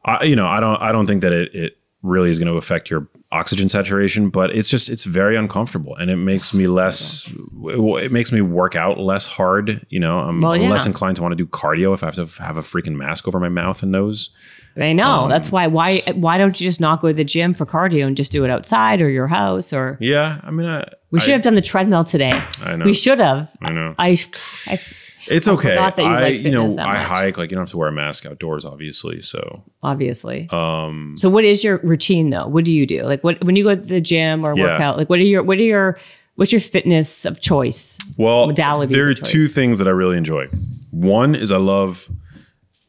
I don't think that it really is going to affect your oxygen saturation, but it's very uncomfortable, and it makes me it makes me work out less hard. I'm less inclined to want to do cardio if I have to have a freaking mask over my mouth and nose. I know. That's why don't you just not go to the gym for cardio and just do it outside or your house? Or yeah, I mean, we should have done the treadmill today. I know. We should have. I know. It's okay. I hike, like you don't have to wear a mask outdoors, obviously. So obviously. So what is your routine though? What do you do? Like when you go to the gym or work out, like what's your fitness of choice? Well, modalities there are two things that I really enjoy. One is I love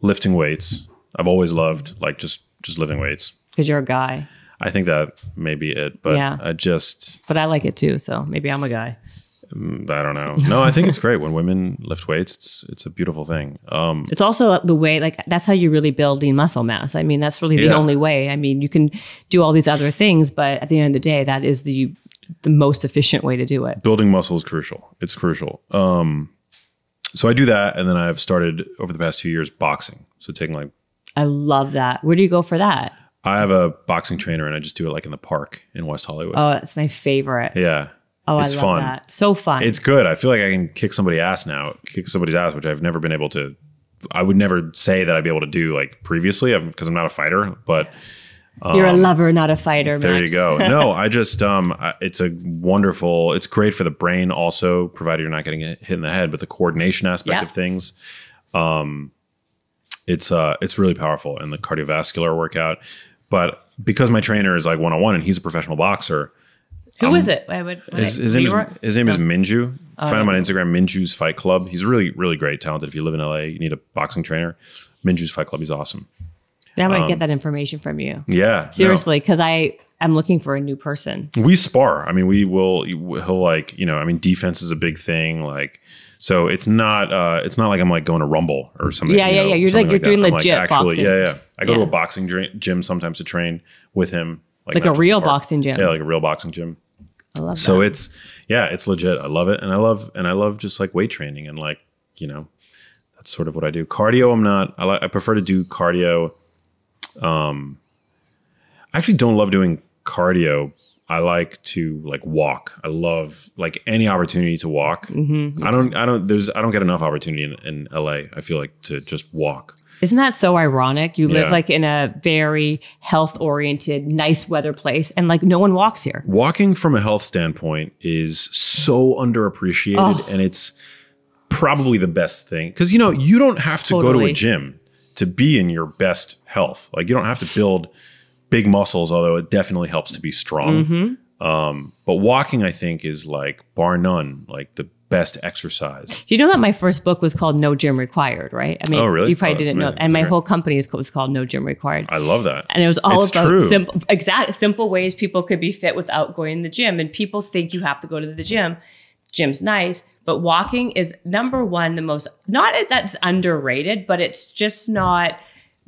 lifting weights. I've always loved like just lifting weights. Because you're a guy. I think that may be it, but But I like it too, so maybe I'm a guy. I don't know. No, I think it's great when women lift weights. It's a beautiful thing. It's also the way, like that's how you really build lean muscle mass. I mean, that's really the only way. I mean, you can do all these other things, but at the end of the day, that is the most efficient way to do it. Building muscle is crucial. It's crucial. So I do that, and then I've started over the past 2 years boxing. So taking like I love that. Where do you go for that? I have a boxing trainer and I just do it like in the park in West Hollywood. Oh, that's my favorite. Yeah. Oh, it's I love fun. that. So fun. It's good. I feel like I can kick somebody's ass, which I've never been able to. I would never say that I'd be able to do like previously because I'm not a fighter, but you're a lover, not a fighter, Max. There you go. No, I just, it's great for the brain also, provided you're not getting hit in the head, but the coordination aspect of things, it's really powerful in the cardiovascular workout. But because my trainer is like one-on-one and he's a professional boxer. Who is it? His name is Minju. Find him on Instagram, Minju's Fight Club. He's really, really great, talented. If you live in LA, you need a boxing trainer. Minju's Fight Club, he's awesome. I might get that information from you. Yeah. Seriously, because I'm looking for a new person. We spar. I mean, he'll like, defense is a big thing. Like, so it's not like I'm like going to Rumble or something. Yeah. You're doing legit boxing. Yeah. I go to a boxing gym sometimes to train with him. Like a real boxing gym. Yeah, like a real boxing gym. I love that. So it's legit. I love it. And I love just like weight training and like, that's sort of what I do. Cardio, I prefer to do cardio. I actually don't love doing cardio. I like to like walk. I love like any opportunity to walk. Mm-hmm. I don't get enough opportunity in LA. I feel like to just walk. Isn't that so ironic? You live like in a very health oriented, nice weather place and like no one walks here. Walking from a health standpoint is so underappreciated and it's probably the best thing. Cause you don't have to go to a gym to be in your best health. Like you don't have to build big muscles, although it definitely helps to be strong. Mm-hmm. But walking, I think, is like bar none, like the best exercise. Do you know that my first book was called No Gym Required, right? I mean, really? You probably didn't know. And my whole company was called No Gym Required. I love that. And it was all about simple ways people could be fit without going to the gym. And people think you have to go to the gym. Gym's nice, but walking is number one, the most, not that's underrated, but it's just not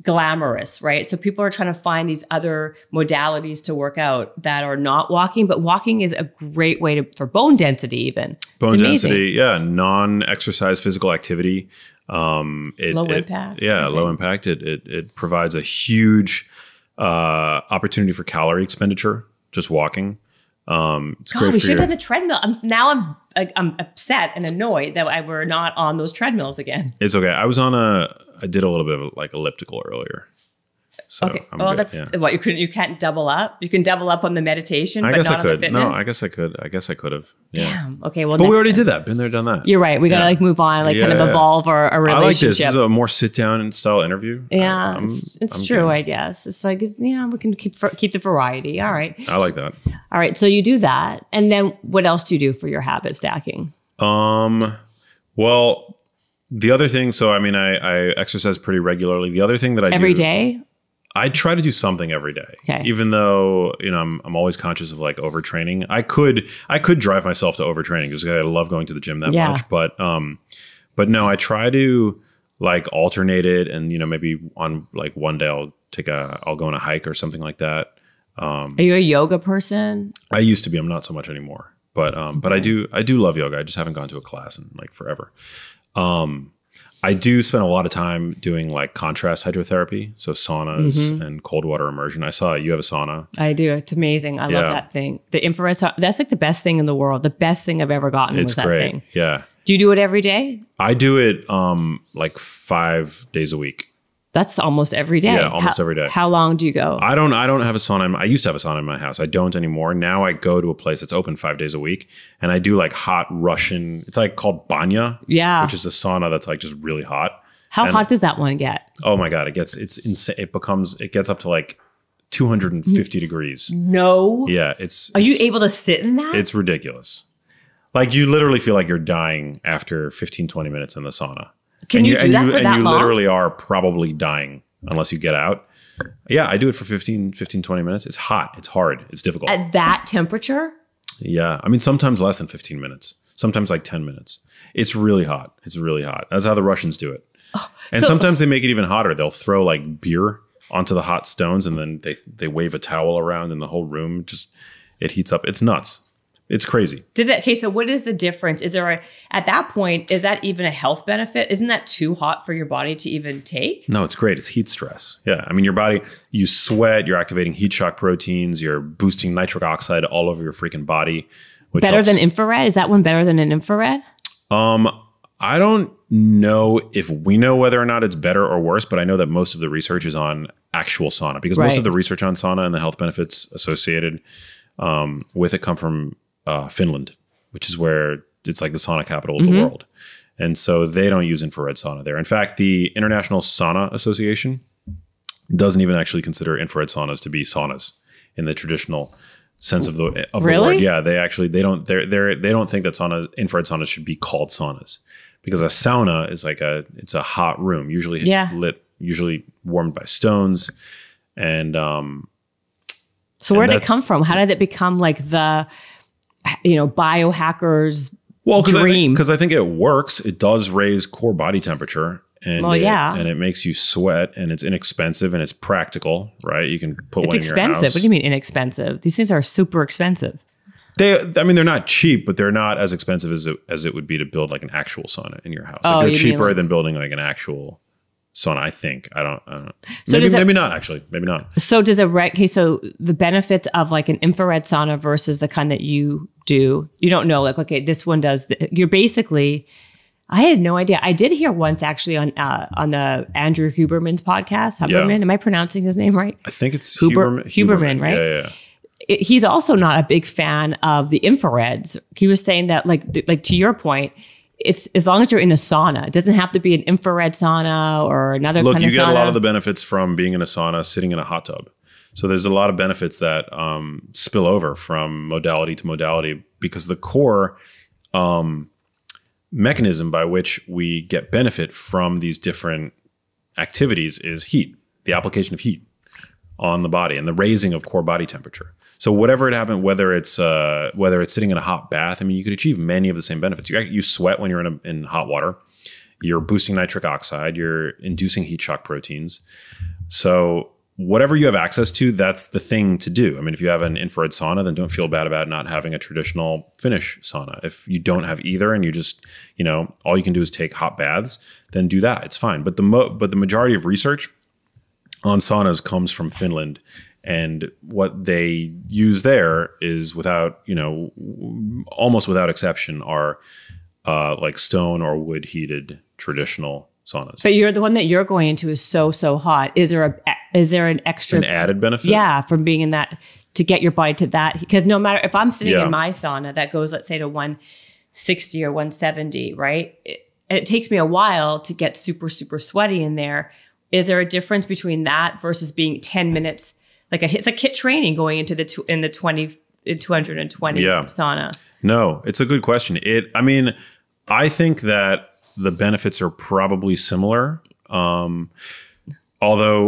glamorous, right? So people are trying to find these other modalities to work out that are not walking, but walking is a great way for bone density even. Bone density, yeah. Non-exercise physical activity. Low impact. Low impact. It provides a huge opportunity for calorie expenditure, just walking. It's great. We should have done the treadmill. I'm upset and annoyed that we're not on those treadmills again. It's okay. I did a little bit of like elliptical earlier. So okay. Well, what you can't double up. You can double up on the meditation, but not on the fitness. No, I guess I could have. Yeah. Damn. Okay. Well, but we already did that. Been there, done that. You're right. We got to like move on, like kind of evolve our relationship. I like this. This is a more sit down style interview. Yeah, it's true. I guess it's like we can keep the variety. All right. I like that. All right. So you do that, and then what else do you do for your habit stacking? Well, the other thing. So I mean, I exercise pretty regularly. The other thing that I do every day. I try to do something every day, even though I'm always conscious of like overtraining. I could drive myself to overtraining because I love going to the gym that much. But no, I try to like alternate it, and maybe on like one day I'll go on a hike or something like that. Are you a yoga person? I used to be. I'm not so much anymore. But I do love yoga. I just haven't gone to a class in like forever. I do spend a lot of time doing like contrast hydrotherapy. So saunas and cold water immersion. I saw you have a sauna. I do. It's amazing. I love that thing. The infrared sauna, that's like the best thing in the world. The best thing I've ever gotten was that thing. Yeah. Do you do it every day? I do it like 5 days a week. That's almost every day. Yeah, almost every day. How long do you go? I don't have a sauna. I used to have a sauna in my house. I don't anymore. Now I go to a place that's open 5 days a week, and I do like hot Russian. It's like called banya. Yeah, which is a sauna that's like just really hot. How hot does that one get? Oh my god, it's insane. It gets up to like 250 degrees. No. Yeah, Are you able to sit in that? It's ridiculous. Like you literally feel like you're dying after 15, 20 minutes in the sauna. Can you do that for that long? And you literally are probably dying unless you get out. Yeah, I do it for 15, 20 minutes. It's hot. It's hard. It's difficult. At that temperature? Yeah. I mean, sometimes less than 15 minutes. Sometimes like 10 minutes. It's really hot. It's really hot. That's how the Russians do it. Oh, and sometimes they make it even hotter. They'll throw like beer onto the hot stones and then they wave a towel around and the whole room it heats up. It's nuts. It's crazy. So what is the difference? Is there at that point, is that even a health benefit? Isn't that too hot for your body to even take? No, it's great. It's heat stress. Yeah. I mean, your body, you sweat, you're activating heat shock proteins, you're boosting nitric oxide all over your freaking body. Better than infrared? Is that one better than an infrared? I don't know if we know whether or not it's better or worse, but I know that most of the research is on actual sauna, because most of the research on sauna and the health benefits associated with it come from Finland, which is where it's like the sauna capital of the world. And so they don't use infrared sauna there. In fact, the International Sauna Association doesn't even actually consider infrared saunas to be saunas in the traditional sense of the word. Yeah, they don't think that infrared saunas should be called saunas, because a sauna is like it's a hot room, usually lit, usually warmed by stones. And so where did it come from? How did it become like the biohackers dream? Because I think it works. It does raise core body temperature. And and it makes you sweat, and it's inexpensive, and it's practical, right? You can put one in your house. What do you mean inexpensive? These things are super expensive. They're not cheap, but they're not as expensive as it would be to build like an actual sauna in your house. Like they're cheaper than building like an actual sauna, I think. I don't know. So maybe not actually. Maybe not. So does so the benefits of like an infrared sauna versus the kind that you do, you don't know, like, okay, this one does, you're basically, I had no idea. I did hear once actually on the Andrew Huberman's podcast. Huberman, am I pronouncing his name right? I think it's Huberman, right? Yeah. He's also not a big fan of the infrareds. He was saying that, like to your point, it's as long as you're in a sauna. It doesn't have to be an infrared sauna or another kind of sauna. Look, you get a lot of the benefits from being in a sauna, sitting in a hot tub. So there's a lot of benefits that spill over from modality to modality, because the core mechanism by which we get benefit from these different activities is heat, the application of heat on the body and the raising of core body temperature. So whatever it happened, whether it's sitting in a hot bath, I mean, you could achieve many of the same benefits. You sweat when you're in hot water. You're boosting nitric oxide. You're inducing heat shock proteins. So whatever you have access to, that's the thing to do. I mean, if you have an infrared sauna, then don't feel bad about not having a traditional Finnish sauna. If you don't have either, and you just, all you can do is take hot baths, then do that. It's fine. But the majority of research on saunas comes from Finland, and what they use there is almost without exception are like stone or wood heated traditional saunas. But the one that you're going into is so hot. Is there an added benefit? Yeah, from being in that, to get your body to that, because no matter if I'm sitting in my sauna that goes, let's say, to 160 or 170, right? It takes me a while to get super sweaty in there. Is there a difference between that versus being 10 minutes? It's like HIIT training going into the 220 sauna. No, it's a good question. I think that the benefits are probably similar. Although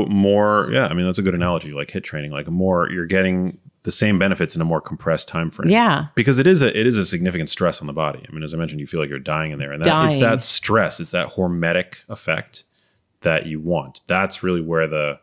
more, that's a good analogy, like HIIT training, you're getting the same benefits in a more compressed time frame. Yeah. Because it is a significant stress on the body. I mean, as I mentioned, you feel like you're dying in there. And it's that stress, it's that hormetic effect that you want. That's really where the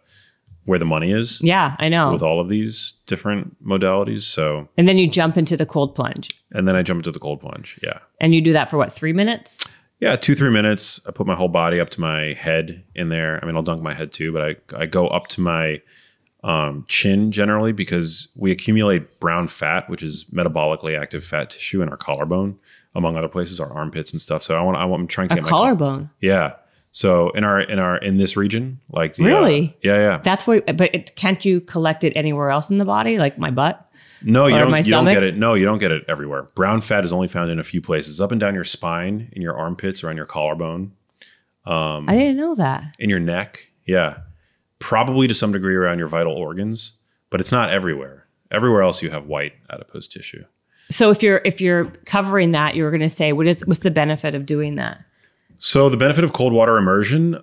money is. Yeah, I know. With all of these different modalities. So, and then you jump into the cold plunge. And then I jump into the cold plunge. Yeah. And you do that for 3 minutes? Yeah, 2-3 minutes. I put my whole body up to my head in there. I mean, I'll dunk my head too, but I go up to my chin generally, because we accumulate brown fat, which is metabolically active fat tissue in our collarbone, among other places, our armpits and stuff. So I'm trying to get my collarbone. Yeah. So in this region, like really, yeah. That's where. But can't you collect it anywhere else in the body, like my butt? No, you don't get it. No, you don't get it everywhere. Brown fat is only found in a few places, up and down your spine, in your armpits, or on your collarbone. I didn't know that. In your neck, yeah. Probably to some degree around your vital organs, but it's not everywhere. Everywhere else you have white adipose tissue. So if you're covering that, you were going to say, what's the benefit of doing that? So the benefit of cold water immersion,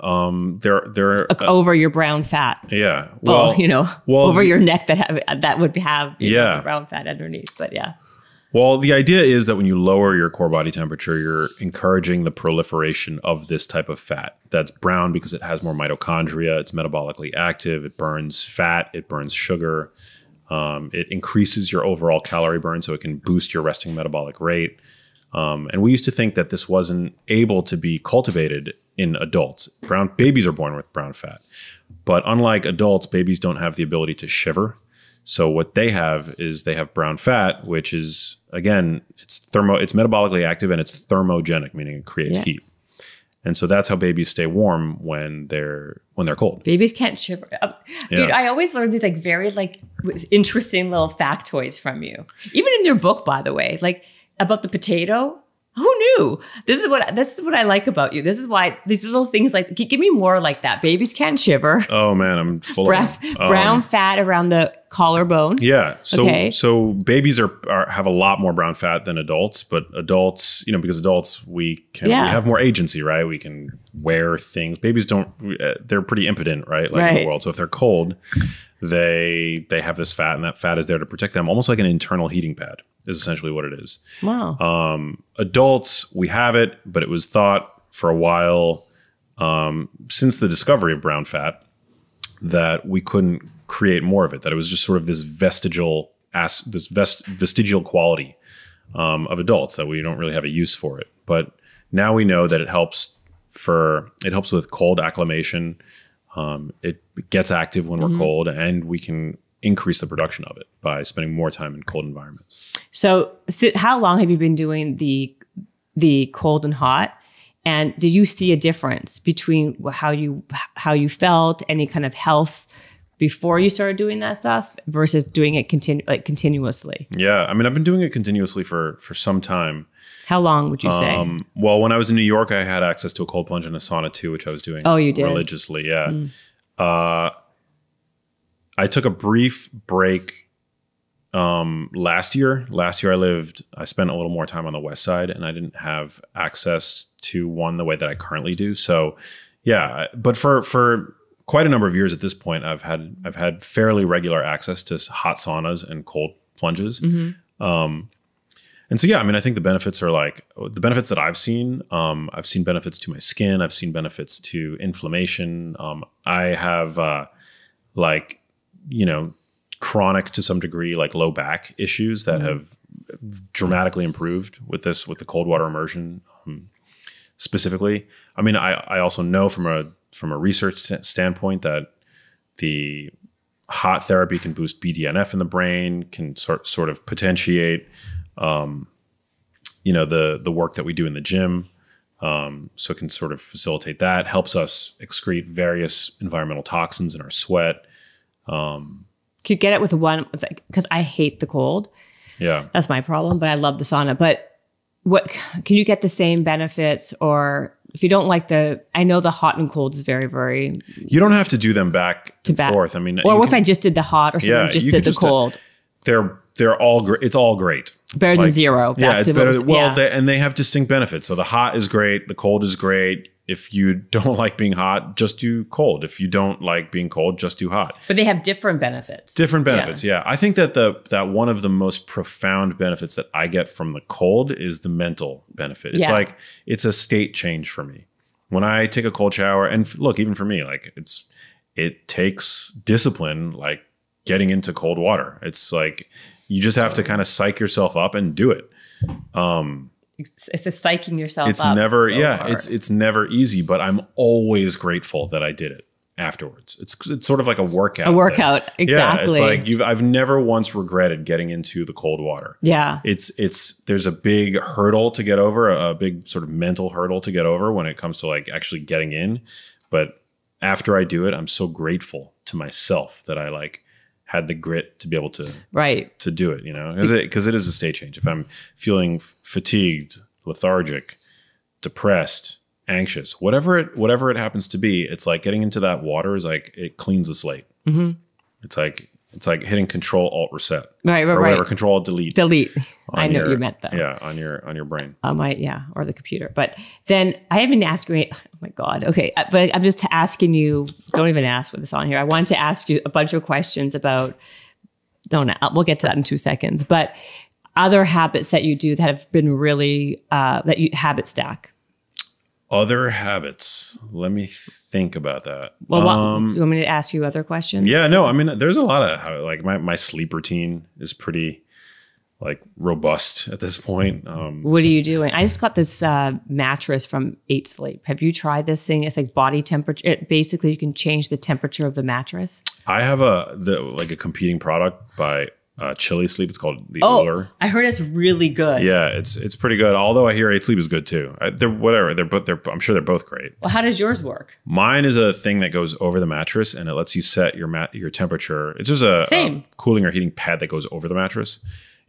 they're over your brown fat. Yeah. Over your neck that would have brown fat underneath. But yeah. Well, the idea is that when you lower your core body temperature, you're encouraging the proliferation of this type of fat. That's brown because it has more mitochondria. It's metabolically active. It burns fat. It burns sugar. It increases your overall calorie burn, so it can boost your resting metabolic rate. And we used to think that this wasn't able to be cultivated in adults. Babies are born with brown fat. But unlike adults, babies don't have the ability to shiver. So what they have is they have brown fat, which is, again, it's metabolically active and it's thermogenic, meaning it creates heat. And so that's how babies stay warm when they're cold. Babies can't shiver. Dude, I always learn these like very like interesting little factoids from you. Even in your book, by the way, like about the potato. Who knew? This is what I like about you. This is why these little things like give me more like that. Babies can't shiver. Oh man, I'm full of brown fat around the collarbone. Yeah. So babies have a lot more brown fat than adults, but adults, because adults we have more agency, right? We can wear things. Babies don't. They're pretty impotent, right? Like in the world. So if they're cold, they have this fat, and that fat is there to protect them, almost like an internal heating pad. Is essentially what it is. Wow. Adults, we have it, but it was thought for a while, since the discovery of brown fat, that we couldn't create more of it. That it was just sort of this vestigial quality of adults, that we don't really have a use for it. But now we know that it helps with cold acclimation. It gets active when we're cold, and we can increase the production of it by spending more time in cold environments. So how long have you been doing the cold and hot? And did you see a difference between how you felt, any kind of health before you started doing that stuff versus doing it continuously? Yeah, I mean, I've been doing it continuously for some time. How long would you say? Well, when I was in New York, I had access to a cold plunge and a sauna too, which I was doing religiously. Yeah. I took a brief break last year. Last year I spent a little more time on the West Side, and I didn't have access to one the way that I currently do. So yeah, but for quite a number of years at this point, I've had fairly regular access to hot saunas and cold plunges. And so, yeah, I mean, I think the benefits are like the benefits that I've seen benefits to my skin. I've seen benefits to inflammation. I have chronic to some degree, like low back issues that have dramatically improved with the cold water immersion specifically. I mean, I also know from a research standpoint that the hot therapy can boost BDNF in the brain, can sort of potentiate, the work that we do in the gym. So it can sort of facilitate that, helps us excrete various environmental toxins in our sweat. Could you get it with one? Because I hate the cold. Yeah, that's my problem. But I love the sauna. But what can you get the same benefits? Or if you don't like I know the hot and cold is very, very. You don't have to do them back and forth. I mean, or if I just did the hot, or someone just did the cold. They're all great. It's all great. Better than zero. Yeah, it's better. And they have distinct benefits. So the hot is great. The cold is great. If you don't like being hot, just do cold. If you don't like being cold, just do hot. But they have different benefits. Different benefits, yeah. I think that that one of the most profound benefits that I get from the cold is the mental benefit. It's like it's a state change for me. When I take a cold shower, and look, even for me, like it takes discipline, like getting into cold water. It's like you just have to kind of psych yourself up and do it. It's the psyching yourself it's up. It's never easy, but I'm always grateful that I did it afterwards. It's sort of like a workout. Exactly. Yeah, it's like I've never once regretted getting into the cold water. Yeah. There's a big hurdle to get over, a big sort of mental hurdle to get over when it comes to like actually getting in. But after I do it, I'm so grateful to myself that I like had the grit to be able to do it, because it is a state change. If I'm feeling fatigued, lethargic, depressed, anxious, whatever it happens to be, it's like getting into that water is like it cleans the slate. It's like hitting Control Alt Reset, right, or whatever, Control Alt Delete. I know what you meant though. Yeah, on your brain. Or the computer. But then I haven't asked you. Oh my God. Okay, but I'm just asking you. Don't even ask what this on here. I wanted to ask you a bunch of questions about. We'll get to that in 2 seconds. But other habits that you do that have been really habit stack. Other habits. Let me think about that. Well, you want me to ask you other questions? Yeah, no, I mean, there's a lot of like my sleep routine is pretty like robust at this point. What are you doing? I just got this mattress from 8 Sleep. Have you tried this thing? It's like body temperature. Basically, you can change the temperature of the mattress. I have a competing product by Chili Sleep. It's called the Uller. I heard it's really good. Yeah, it's pretty good. Although I hear 8 Sleep is good too. I'm sure they're both great. Well, how does yours work? Mine is a thing that goes over the mattress and it lets you set your temperature. It's just a cooling or heating pad that goes over the mattress.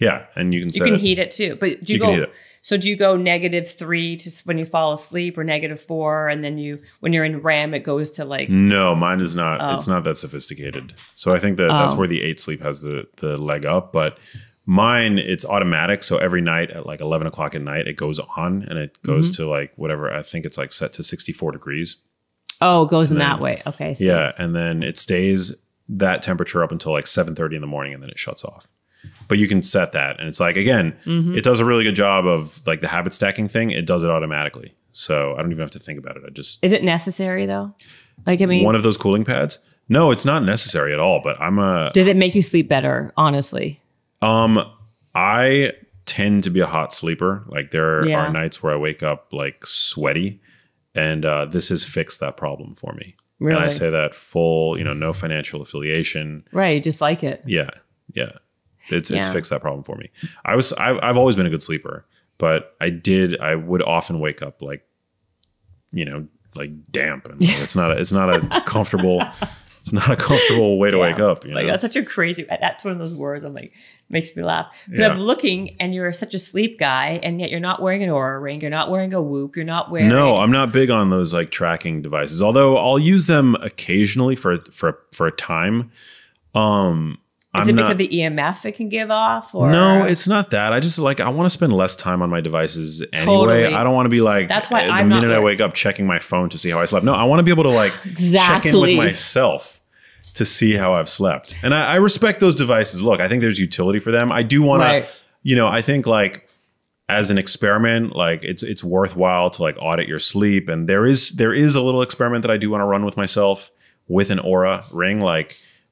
Yeah, and you can heat it too. But do you go? So do you go -3 to when you fall asleep, or -4, and then when you're in REM, it goes to like? No, mine is not. It's not that sophisticated. So I think that's where the 8 Sleep has the leg up. But mine, it's automatic. So every night at like 11 o'clock at night, it goes on and it goes to like whatever. I think it's like set to 64 degrees. Oh, it goes in that way. Okay. So. Yeah, and then it stays that temperature up until like 7:30 in the morning, and then it shuts off. But you can set that. And it's like, again, it does a really good job of like the habit stacking thing. It does it automatically. So I don't even have to think about it. Is it necessary though? Like, I mean, one of those cooling pads? No, it's not necessary at all. But does it make you sleep better? Honestly. I tend to be a hot sleeper. Like there are nights where I wake up like sweaty, and this has fixed that problem for me. Really? And I say that full, no financial affiliation. Right. You just like it. Yeah. Yeah. It's fixed that problem for me. I've always been a good sleeper, but I would often wake up like damp, and it's not a comfortable way to wake up. Like that's such a crazy, that's one of those words I'm like, makes me laugh. Because I'm looking and you're such a sleep guy, and yet you're not wearing an Oura ring, you're not wearing a Whoop, you're not wearing. No, I'm not big on those like tracking devices, although I'll use them occasionally for a time. Is it because of the EMF it can give off? Or? No, it's not that. I just I want to spend less time on my devices anyway. I don't want to be like, that's why the minute I wake up checking my phone to see how I slept. No, I want to be able to like check in with myself to see how I've slept. And I respect those devices. Look, I think there's utility for them. I do want to, I think like as an experiment, like it's worthwhile to like audit your sleep. And there is a little experiment that I do want to run with myself with an Oura ring,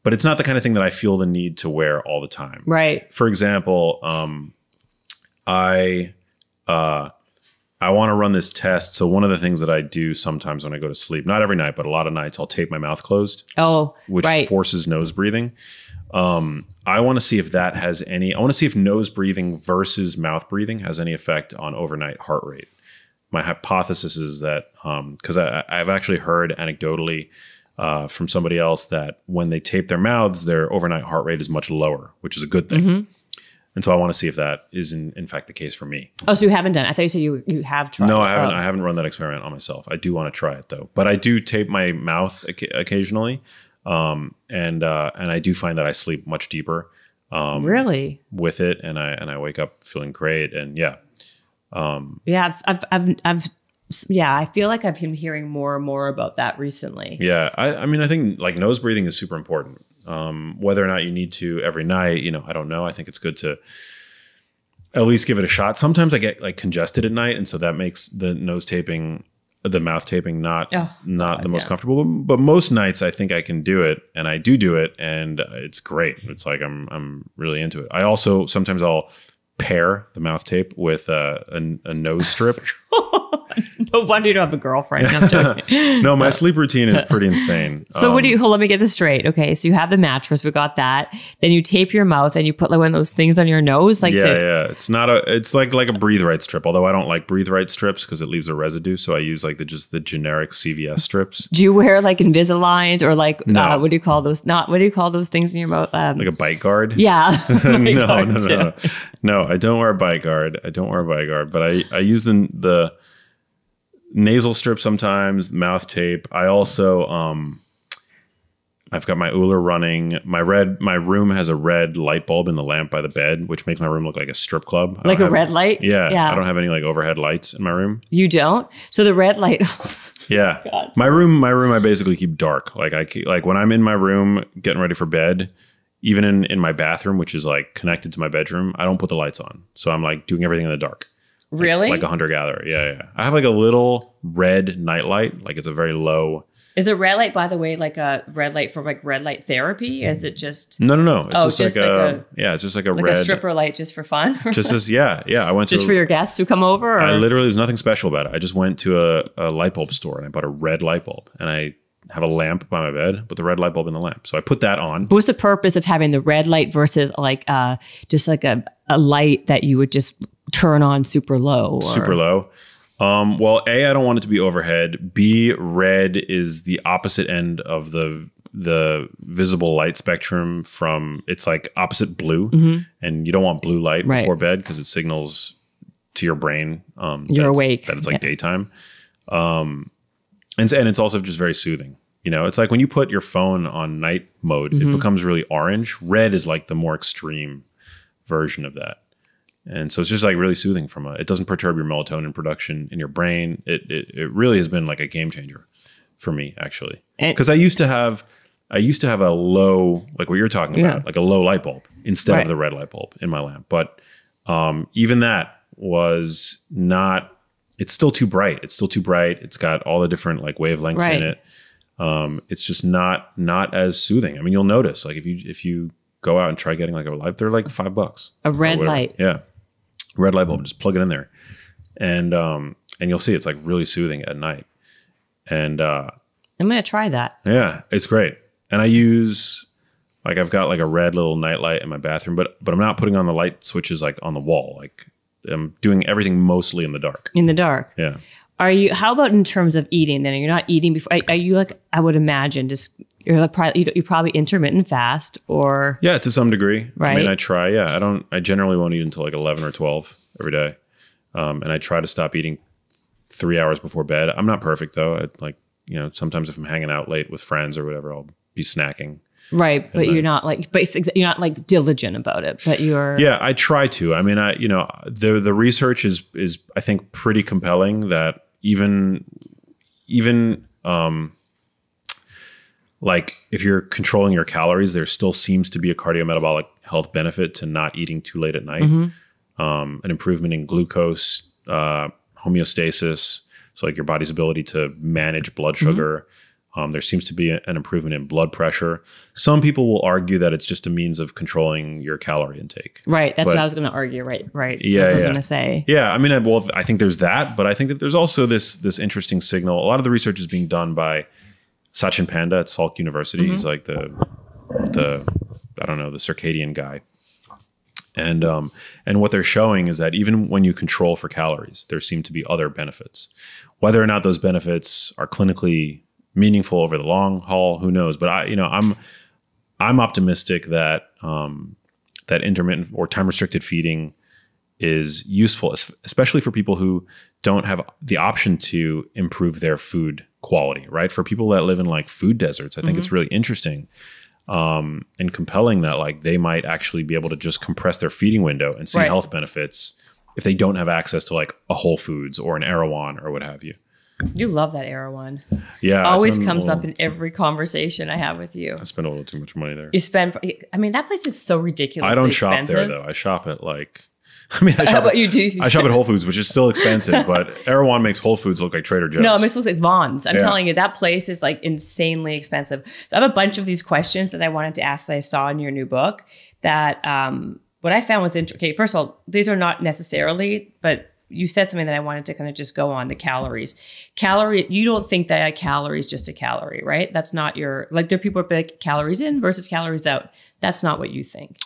but it's not the kind of thing that I feel the need to wear all the time. Right. For example, I want to run this test. So one of the things that I do sometimes when I go to sleep, not every night, but a lot of nights, I'll tape my mouth closed. Oh, which forces nose breathing. I want to see if that has any. I want to see if nose breathing versus mouth breathing has any effect on overnight heart rate. My hypothesis is that because I've actually heard anecdotally. From somebody else that when they tape their mouths, their overnight heart rate is much lower, which is a good thing. And so I want to see if that is in fact the case for me. Oh, so you haven't done it? I thought you said you have tried. No, I haven't. I haven't run that experiment on myself. I do want to try it though. But I do tape my mouth occasionally, and I do find that I sleep much deeper. Really? With it, and I wake up feeling great, and I feel like I've been hearing more and more about that recently. Yeah. I mean, I think like nose breathing is super important. Whether or not you need to every night, I don't know. I think it's good to at least give it a shot. Sometimes I get like congested at night. And so that makes the mouth taping not the most comfortable. But most nights I think I can do it, and I do it, and it's great. It's like I'm really into it. I also sometimes I'll pair the mouth tape with a nose strip. No wonder you don't have a girlfriend. No, my sleep routine is pretty insane. So let me get this straight. Okay, so you have the mattress, we got that. Then you tape your mouth and you put like one of those things on your nose. It's like a breathe right strip. Although I don't like breathe right strips because it leaves a residue. So I use like the generic CVS strips. Do you wear like Invisalign or like, what do you call those? What do you call those things in your mouth? Like a bite guard? Yeah. No, I don't wear a bite guard. But I use the nasal strip sometimes, mouth tape. I also I've got my Uller running. My room has a red light bulb in the lamp by the bed, which makes my room look like a strip club. Like a red light? Yeah. I don't have any like overhead lights in my room. You don't? So the red light. Yeah. God. My room I basically keep dark. Like when I'm in my room getting ready for bed, even in my bathroom, which is like connected to my bedroom, I don't put the lights on. So I'm like doing everything in the dark. Really? Like a hunter-gatherer. Yeah. I have like a little red nightlight. Like it's a very low. Is a red light, by the way, like a red light for like red light therapy? Is it just... No. It's just like a it's just like a red... a stripper light just for fun? Just as, yeah. I went just for your guests who come over? Or? I literally, there's nothing special about it. I just went to a light bulb store and I bought a red light bulb. And I have a lamp by my bed, put the red light bulb in the lamp. So I put that on. But what's the purpose of having the red light versus like just like a light that you would just turn on super low? Or? Super low. Well, A, I don't want it to be overhead. B, red is the opposite end of the visible light spectrum from, it's like opposite blue. And you don't want blue light before bed because it signals to your brain you're awake. That it's like daytime. And it's also just very soothing. You know, it's like when you put your phone on night mode, it becomes really orange. Red is like the more extreme version of that. And so it's just like really soothing it doesn't perturb your melatonin production in your brain. It really has been like a game changer for me, actually. Because I used to have a low, like what you're talking about, like a low light bulb instead of the red light bulb in my lamp. But even that was not, it's still too bright. It's got all the different like wavelengths in it. It's just not as soothing. I mean, you'll notice like if you go out and try getting like a light, they're like $5. A red light. Yeah. Red light bulb, just plug it in there. And you'll see it's like really soothing at night. And I'm going to try that. Yeah, it's great. And I use, like I've got like a red little night light in my bathroom, but I'm not putting on the light switches like on the wall. Like I'm doing everything mostly in the dark. In the dark. Yeah. How about in terms of eating then? You're not eating before, are you like, I would imagine you're probably intermittent fast or? Yeah, to some degree. Right. I mean, I try. Yeah. I generally won't eat until like 11 or 12 every day. And I try to stop eating 3 hours before bed. I'm not perfect though. Sometimes if I'm hanging out late with friends or whatever, I'll be snacking. Right. But you're not like diligent about it, but you're. Yeah, I try to. I mean, the research is I think pretty compelling that even like if you're controlling your calories, there still seems to be a cardiometabolic health benefit to not eating too late at night. An improvement in glucose, homeostasis. So like your body's ability to manage blood sugar. There seems to be an improvement in blood pressure. Some people will argue that it's just a means of controlling your calorie intake. Right. That's what I was going to argue. Right. Yeah. I was going to say. Yeah. I mean, I think there's that, but I think that there's also this interesting signal. A lot of the research is being done by Sachin Panda at Salk University. He's like the circadian guy. And what they're showing is that even when you control for calories, there seem to be other benefits. Whether or not those benefits are clinically meaningful over the long haul, who knows? But I'm optimistic that that intermittent or time restricted feeding is useful, especially for people who don't have the option to improve their food quality. Right? For people that live in like food deserts, I think it's really interesting and compelling that like they might actually be able to just compress their feeding window and see health benefits if they don't have access to like a Whole Foods or an Erewhon or what have you. You love that Erewhon. Yeah. Always comes up in every conversation I have with you. I spend a little too much money there. That place is so ridiculously I don't expensive. shop there though. I shop at like, you do. I shop at Whole Foods, which is still expensive, but Erewhon makes Whole Foods look like Trader Joe's. No, it makes it look like Vaughn's. I'm telling you, that place is like insanely expensive. I have a bunch of these questions that I wanted to ask that I saw in your new book that what I found was interesting. Okay, first of all, these are not necessarily, but you said something that I wanted to kind of just go on, the calories. You don't think that a calorie is just a calorie, right? That's not your, like there are people who are like calories in versus calories out. That's not what you think.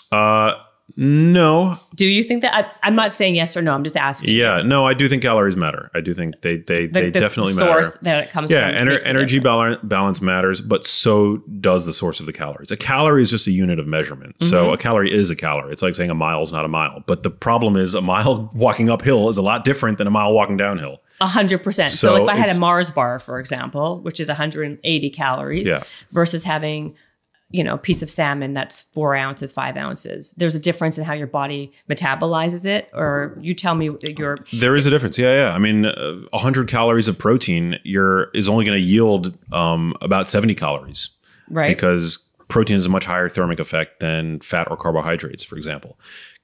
No. Do you think that? I'm not saying yes or no. I'm just asking. Yeah, no, I do think calories matter. I do think they definitely matter. The source that it comes from. Yeah, energy balance matters, but so does the source of the calories. A calorie is just a unit of measurement. So a calorie is a calorie. It's like saying a mile is not a mile. But the problem is a mile walking uphill is a lot different than a mile walking downhill. 100%. So like if I had a Mars bar, for example, which is 180 calories versus having piece of salmon that's 4 ounces, 5 ounces. There's a difference in how your body metabolizes it, or you tell me There is a difference. Yeah. I mean, 100 calories of protein is only going to yield about 70 calories. Right. Because protein has a much higher thermic effect than fat or carbohydrates, for example.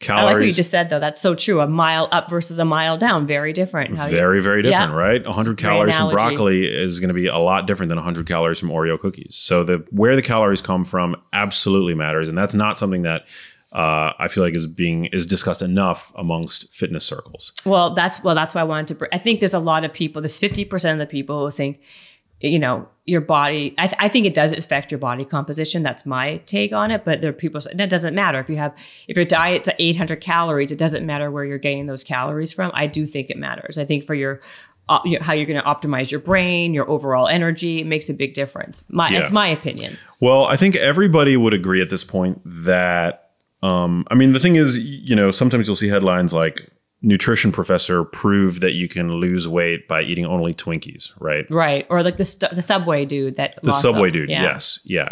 I like what you just said, though. That's so true. A mile up versus a mile down, very different. Very different, right? 100 calories from broccoli is going to be a lot different than 100 calories from Oreo cookies. So where the calories come from absolutely matters, and that's not something that I feel like is discussed enough amongst fitness circles. Well, that's why I wanted to. I think there's a lot of people. There's 50% of the people who think, your body. I think it does affect your body composition. That's my take on it. But there are people. That doesn't matter if your diet's 800 calories. It doesn't matter where you're getting those calories from. I do think it matters. I think for your how you're going to optimize your brain, your overall energy, it makes a big difference. It's my opinion. Well, I think everybody would agree at this point that. The thing is, sometimes you'll see headlines like nutrition professor proved that you can lose weight by eating only Twinkies, right? Right. Or like the Subway dude Yes. Yeah.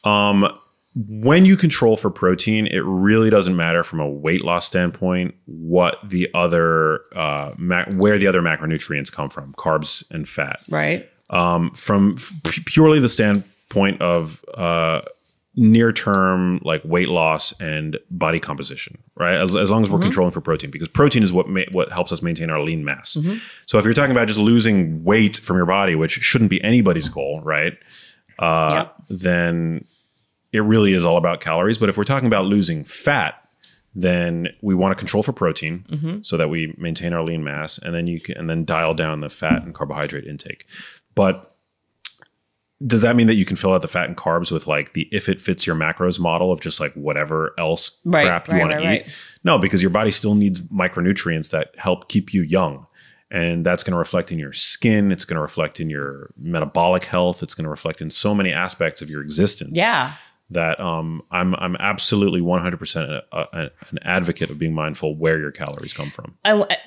When you control for protein, it really doesn't matter from a weight loss standpoint what the other where the other macronutrients come from, carbs and fat. Right. From purely the standpoint of near-term like weight loss and body composition, right? As long as we're controlling for protein, because protein is what helps us maintain our lean mass. So if you're talking about just losing weight from your body, which shouldn't be anybody's goal, right? Then it really is all about calories. But if we're talking about losing fat, then we want to control for protein so that we maintain our lean mass, and then dial down the fat and carbohydrate intake. But does that mean that you can fill out the fat and carbs with like the if it fits your macros model of just like whatever else crap you want to eat? No, because your body still needs micronutrients that help keep you young. And that's going to reflect in your skin. It's going to reflect in your metabolic health. It's going to reflect in so many aspects of your existence. Yeah. That I'm absolutely 100% an advocate of being mindful where your calories come from.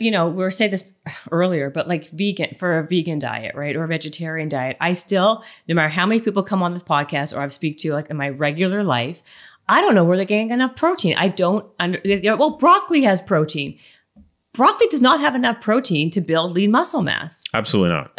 We were saying this earlier, but like for a vegan diet, right, or a vegetarian diet, I still, no matter how many people come on this podcast or I speak to like in my regular life, I don't know where they're getting enough protein. I don't well, broccoli has protein. Broccoli does not have enough protein to build lean muscle mass. Absolutely not.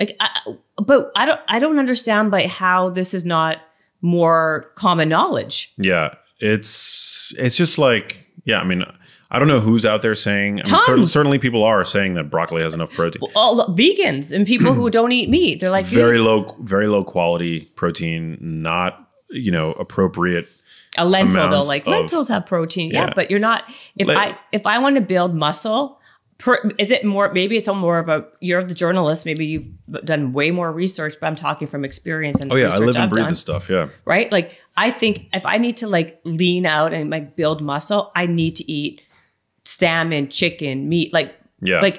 But I don't understand how this is not more common knowledge. Yeah, it's just like, I don't know who's out there saying. Certainly people are saying that broccoli has enough protein. All vegans and people who don't eat meat, they're like very low quality protein, not appropriate. A lentil, though, like lentils have protein. Yeah, but you're not. If I want to build muscle. Is it more, maybe it's more of you're the journalist, maybe you've done way more research, but I'm talking from experience and I live and breathe this stuff, yeah. Right? Like, I think if I need to like lean out and like build muscle, I need to eat salmon, chicken, meat, like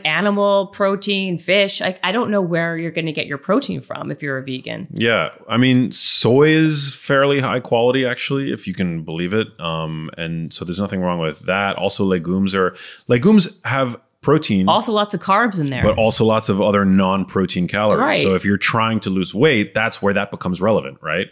animal protein, fish. Like, I don't know where you're going to get your protein from if you're a vegan. Yeah. Soy is fairly high quality, actually, if you can believe it. And so there's nothing wrong with that. Also, legumes have protein. Also lots of carbs in there. But also lots of other non-protein calories. Right. So if you're trying to lose weight, that's where that becomes relevant, right?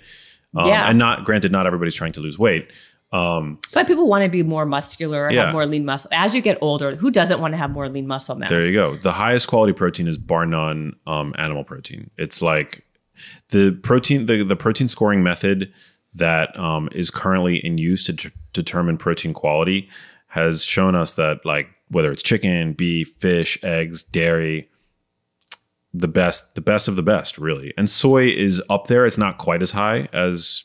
And not everybody's trying to lose weight. But people want to be more muscular, have more lean muscle. As you get older, who doesn't want to have more lean muscle mass? There you go. The highest quality protein is bar none animal protein. It's like the protein scoring method that is currently in use to determine protein quality has shown us that like whether it's chicken, beef, fish, eggs, dairy, the best of the best, really. And soy is up there. It's not quite as high as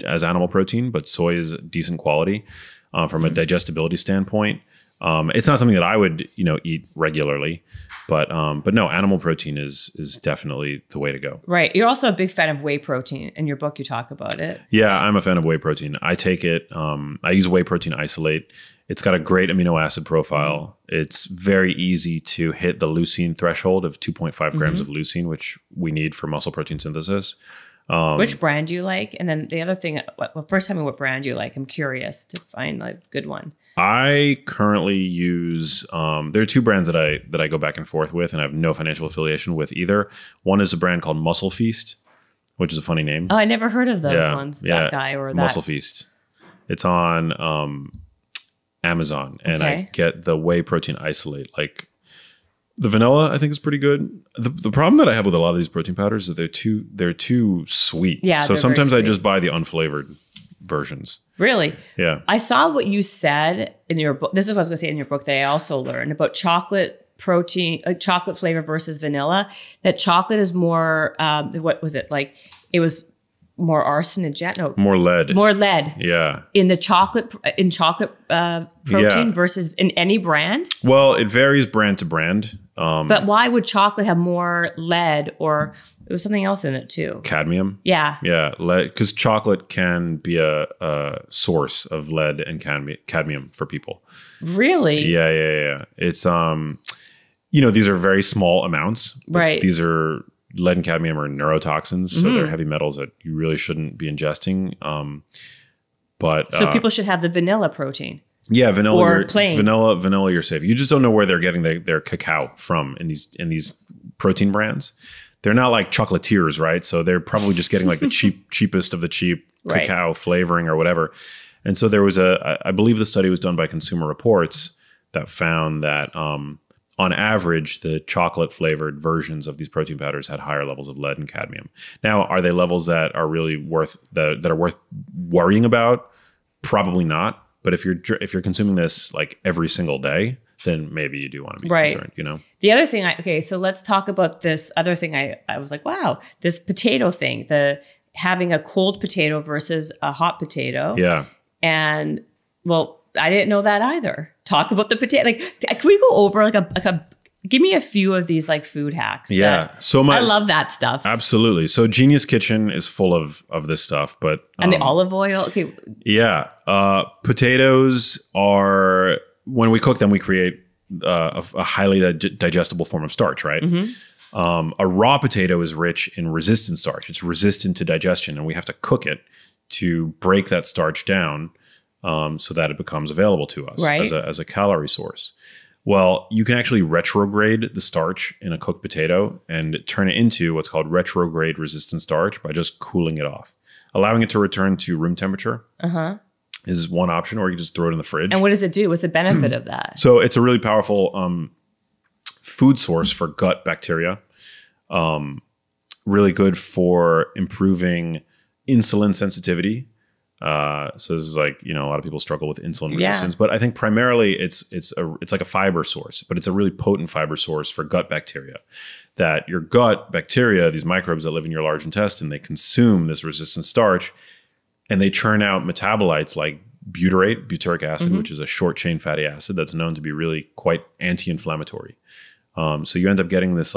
animal protein, but soy is decent quality from a digestibility standpoint. It's not something that I would eat regularly, but no, animal protein is definitely the way to go. Right. You're also a big fan of whey protein. In your book, you talk about it. Yeah, I'm a fan of whey protein. I take it. I use whey protein isolate. It's got a great amino acid profile. It's very easy to hit the leucine threshold of 2.5 grams of leucine, which we need for muscle protein synthesis. Which brand do you like? And then the other thing, first tell me what brand you like. I'm curious to find a good one. I currently use, there are two brands that I go back and forth with, and I have no financial affiliation with either. One is a brand called Muscle Feast, which is a funny name. Oh, I never heard of those ones. That guy or that. Muscle Feast. It's on Amazon, and I get the whey protein isolate. Like the vanilla, I think is pretty good. The problem that I have with a lot of these protein powders is that they're too sweet. Yeah. So sometimes I just buy the unflavored versions. Really? Yeah. I saw what you said in your book. This is what I was going to say in your book that I also learned about chocolate protein, chocolate flavor versus vanilla. That chocolate is more, what was it? Like it was more arsenic, no. More lead. More lead. Yeah. In the chocolate, protein versus in any brand? Well, it varies brand to brand. But why would chocolate have more lead, or there was something else in it too? Cadmium. Yeah. Yeah. Lead, because chocolate can be a source of lead and cadmium for people. Really? Yeah. It's, these are very small amounts. Right. These are lead and cadmium are neurotoxins. So they're heavy metals that you really shouldn't be ingesting. So people should have the vanilla protein. Yeah, vanilla. Or plain. Vanilla, you're safe. You just don't know where they're getting their cacao from in these protein brands. They're not like chocolatiers, right? So they're probably just getting like the cheapest of the cheap cacao flavoring or whatever. And so there was I believe the study was done by Consumer Reports that found that on average, the chocolate flavored versions of these protein powders had higher levels of lead and cadmium. Now, are they levels that are really worth worrying about? Probably not. But if you're consuming this like every single day, then maybe you do want to be concerned, The other thing, so let's talk about this other thing. I was like, wow, this potato thing, having a cold potato versus a hot potato. Yeah. And well, I didn't know that either. Talk about the potato. Like, can we go over give me a few of these like food hacks? Yeah. I love that stuff. Absolutely. So Genius Kitchen is full of this stuff, but and the olive oil. Okay. Yeah. Potatoes are, when we cook them, we create a highly digestible form of starch, right? Mm-hmm. A raw potato is rich in resistant starch. It's resistant to digestion, and we have to cook it to break that starch down so that it becomes available to us as a calorie source. Well, you can actually retrograde the starch in a cooked potato and turn it into what's called retrograde resistant starch by just cooling it off. Allowing it to return to room temperature is one option, or you can just throw it in the fridge. And what does it do? What's the benefit of that? So it's a really powerful food source for gut bacteria. Really good for improving insulin sensitivity. So this is like, a lot of people struggle with insulin resistance, but I think primarily it's like a fiber source, but it's a really potent fiber source for gut bacteria. That your gut bacteria, these microbes that live in your large intestine, they consume this resistant starch and they churn out metabolites like butyric acid, which is a short chain fatty acid that's known to be really quite anti-inflammatory. So you end up getting this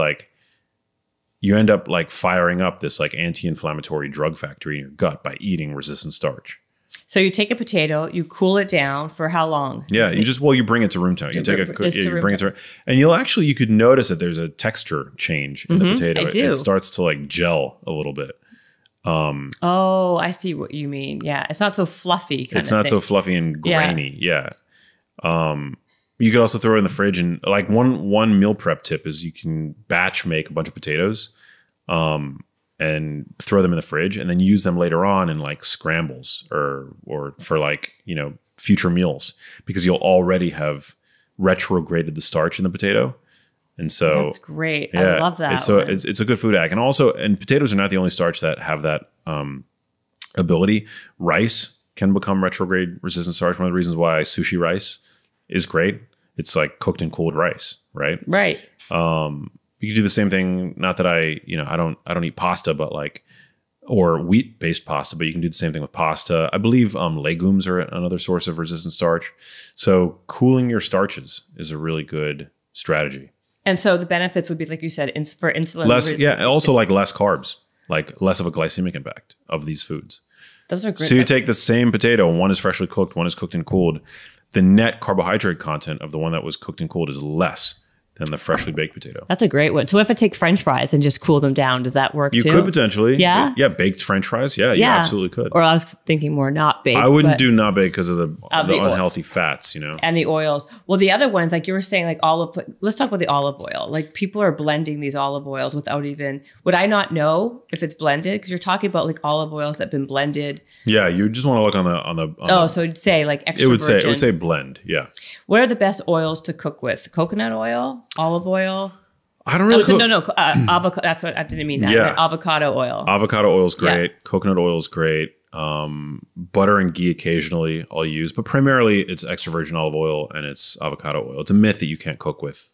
firing up this like anti-inflammatory drug factory in your gut by eating resistant starch. So you take a potato, you cool it down for how long? Yeah, you bring it to room temperature. You bring it to, and you could notice that there's a texture change in the potato. It starts to like gel a little bit. I see what you mean. Yeah, it's not so fluffy. It's not so fluffy and grainy. Yeah. You could also throw it in the fridge, and like one meal prep tip is you can batch make a bunch of potatoes, and throw them in the fridge, and then use them later on in like scrambles or for like future meals, because you'll already have retrograded the starch in the potato, and so that's great. Yeah, I love that. It's a good food hack, and potatoes are not the only starch that have that ability. Rice can become retrograde resistant starch. One of the reasons why sushi rice is great. It's like cooked and cooled rice, right? Right. You can do the same thing. Not that I don't eat pasta, but or wheat-based pasta, but you can do the same thing with pasta. I believe legumes are another source of resistant starch. So cooling your starches is a really good strategy. And so the benefits would be, like you said, for insulin. Also like less carbs, like less of a glycemic impact of these foods. Those are great. So you take the same potato, one is freshly cooked, one is cooked and cooled. The net carbohydrate content of the one that was cooked and cooled is less than the freshly baked potato. That's a great one. So if I take French fries and just cool them down, does that work too? You could potentially. Yeah? Yeah, baked French fries. Yeah, you absolutely could. Or I was thinking more not baked. I wouldn't do not baked because of the unhealthy fats, And the oils. Well, the other ones, like you were saying, like let's talk about the olive oil. Like people are blending these olive oils without even, would I not know if it's blended? Because you're talking about like olive oils that have been blended. Yeah, you just want to look on the so it'd say like extra virgin. It would say blend, yeah. What are the best oils to cook with? Coconut oil? Olive oil? I don't really avocado. That's what I didn't mean that. Yeah. Avocado oil. Avocado oil is great. Yeah. Coconut oil is great. Butter and ghee occasionally I'll use, but primarily it's extra virgin olive oil and it's avocado oil. It's a myth that you can't cook with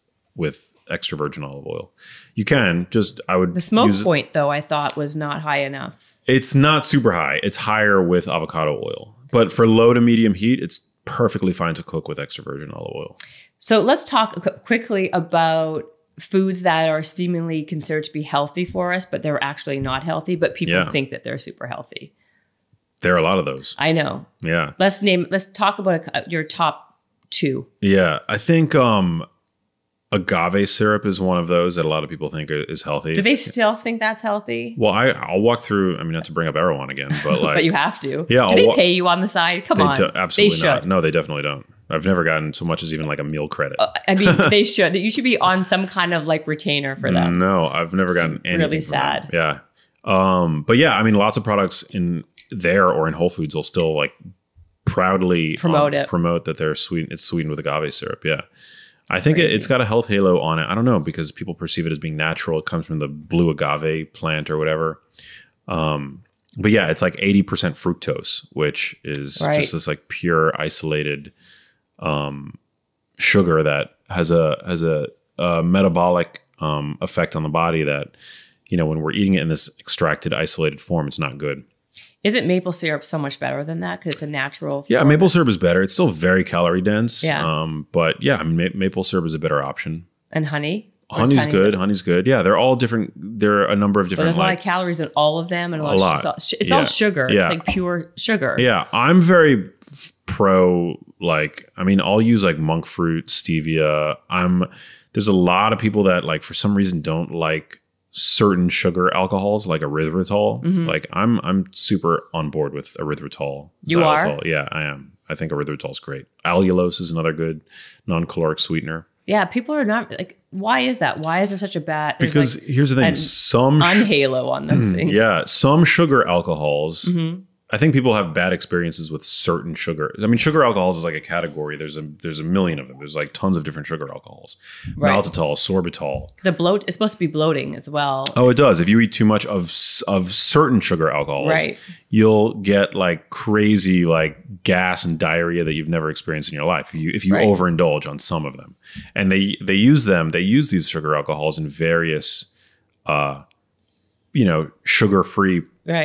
extra virgin olive oil. You can, just I would The smoke point though I thought was not high enough. It's not super high. It's higher with avocado oil. But for low to medium heat, it's perfectly fine to cook with extra virgin olive oil. So let's talk quickly about foods that are seemingly considered to be healthy for us, but they're actually not healthy, but people think that they're super healthy. There are a lot of those. I know. Yeah. Let's talk about your top 2. Yeah. I think agave syrup is one of those that a lot of people think is healthy. Do they still think that's healthy? Well, I'll walk through, I mean, not to bring up Erewhon again, but like. But you have to. Yeah. Do they pay you on the side? Come on. Absolutely they not. should. No, they definitely don't. I've never gotten so much as even like a meal credit. I mean, they should. You should be on some kind of like retainer for them. No, I've never gotten anything. Really sad. Yeah. But yeah, I mean, lots of products in there or in Whole Foods will still like proudly promote that they're sweet. It's sweetened with agave syrup. Yeah. I think it's got a health halo on it. I don't know, because people perceive it as being natural. It comes from the blue agave plant or whatever. But yeah, it's like 80% fructose, which is just this like pure isolated sugar that has a metabolic effect on the body that, you know, when we're eating it in this extracted, isolated form, it's not good. Isn't maple syrup so much better than that? Because it's a natural. Yeah, maple syrup is better. It's still very calorie dense. Yeah. But yeah, I mean, maple syrup is a better option. And honey? Honey's good. Honey's good. Yeah, they're all different. There are a number of different. But there's a lot of calories in all of them, and a lot. It's all sugar. Yeah. It's like pure sugar. Yeah, I'm very pro. Like, I mean, I'll use like monk fruit, stevia. There's a lot of people that like for some reason don't like certain sugar alcohols like erythritol. Like I'm super on board with erythritol. You are? Yeah, I am. I think erythritol is great. Allulose is another good non-caloric sweetener. Yeah, people are not like, why is that? Why is there such a bad? Because like here's the thing, some unhalo on those things. Yeah, some sugar alcohols. I think people have bad experiences with certain sugar. I mean, sugar alcohols is like a category. There's a million of them. There's like tons of different sugar alcohols. Right. Maltitol, sorbitol. The bloat is supposed to be bloating as well. Oh, it does. If you eat too much of certain sugar alcohols, you'll get like crazy like gas and diarrhea that you've never experienced in your life. If you overindulge on some of them, and they use these sugar alcohols in various, sugar-free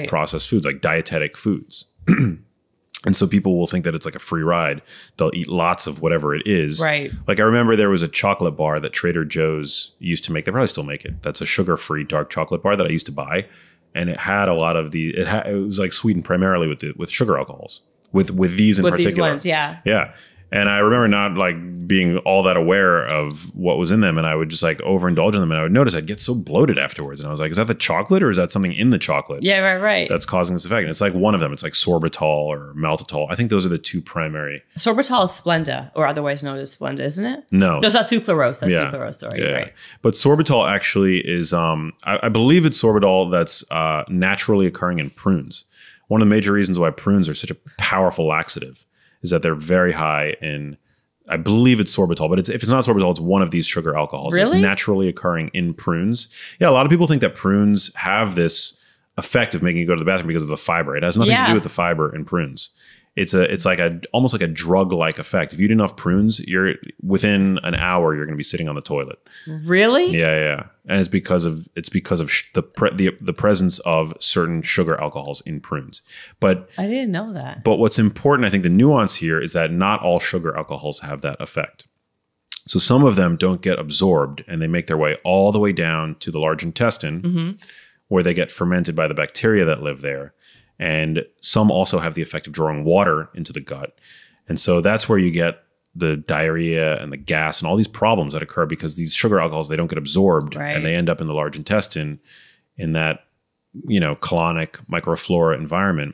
processed foods, like dietetic foods. And so people will think that it's like a free ride. They'll eat lots of whatever it is. Right. Like I remember there was a chocolate bar that Trader Joe's used to make. They probably still make it. That's a sugar-free dark chocolate bar that I used to buy. And it had a lot of it was like sweetened primarily with sugar alcohols. With these in particular. These ones, yeah. Yeah. And I remember not like being all that aware of what was in them. And I would just like overindulge in them. And I would notice I'd get so bloated afterwards. And I was like, is that the chocolate or is that something in the chocolate? Yeah, right. That's causing this effect. And it's like one of them. It's like sorbitol or maltitol. I think those are the two primary. Sorbitol is Splenda, or otherwise known as Splenda, isn't it? No. No, it's not sucralose. That's sucralose. Sorry. Yeah. Right. But sorbitol actually is, I believe it's sorbitol that's naturally occurring in prunes. One of the major reasons why prunes are such a powerful laxative is that they're very high in, I believe it's sorbitol, but if it's not sorbitol, it's one of these sugar alcohols. Really? It's naturally occurring in prunes. Yeah, a lot of people think that prunes have this effect of making you go to the bathroom because of the fiber. It has nothing to do with the fiber in prunes. It's like almost like a drug-like effect. If you eat enough prunes, you're within an hour you're going to be sitting on the toilet. Really? Yeah. And it's because of the presence of certain sugar alcohols in prunes. But I didn't know that. But what's important, I think the nuance here is that not all sugar alcohols have that effect. So some of them don't get absorbed and they make their way all the way down to the large intestine where they get fermented by the bacteria that live there. And some also have the effect of drawing water into the gut. And so that's where you get the diarrhea and the gas and all these problems that occur because these sugar alcohols, they don't get absorbed and they end up in the large intestine in that, colonic microflora environment.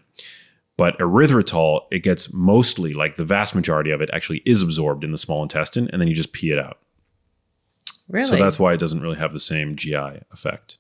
But erythritol, it gets mostly, like the vast majority of it actually is absorbed in the small intestine and then you just pee it out. Really? So that's why it doesn't really have the same GI effect.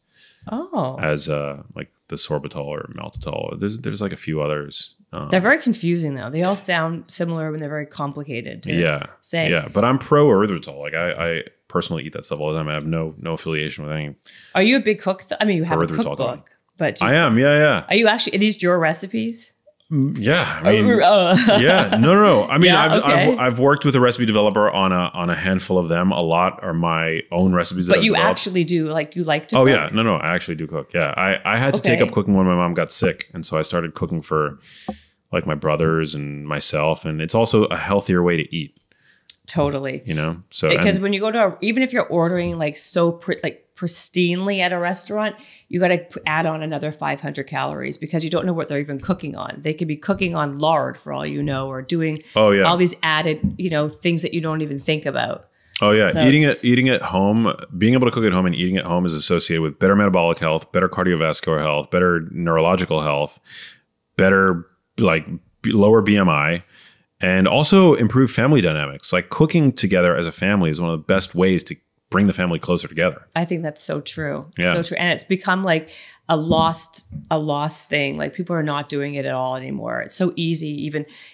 Oh, as like the sorbitol or maltitol. There's like a few others. They're very confusing though. They all sound similar and they're very complicated to say. Yeah, but I'm pro erythritol. Like I personally eat that stuff all the time. I have no affiliation with any. Are you a big cook? I mean, you have a cookbook, but I am. Yeah. Are you actually? Are these your recipes? Yeah, I mean, yeah, no. I mean, I've worked with a recipe developer on a handful of them. A lot are my own recipes. But you actually do, like, you like to cook? Yeah, no, I actually do cook. Yeah, I had to take up cooking when my mom got sick, and so I started cooking for like my brothers and myself, and it's also a healthier way to eat. Totally. You know, so because when you go to even if you're ordering like pristinely at a restaurant, you got to add on another 500 calories because you don't know what they're even cooking on. They could be cooking on lard for all you know, or doing all these added, things that you don't even think about. Oh yeah, so eating at home, being able to cook at home and eating at home is associated with better metabolic health, better cardiovascular health, better neurological health, better lower BMI. And also improve family dynamics. Like cooking together as a family is one of the best ways to bring the family closer together. I think that's so true. Yeah. So true. And it's become like a lost thing. Like people are not doing it at all anymore. It's so easy.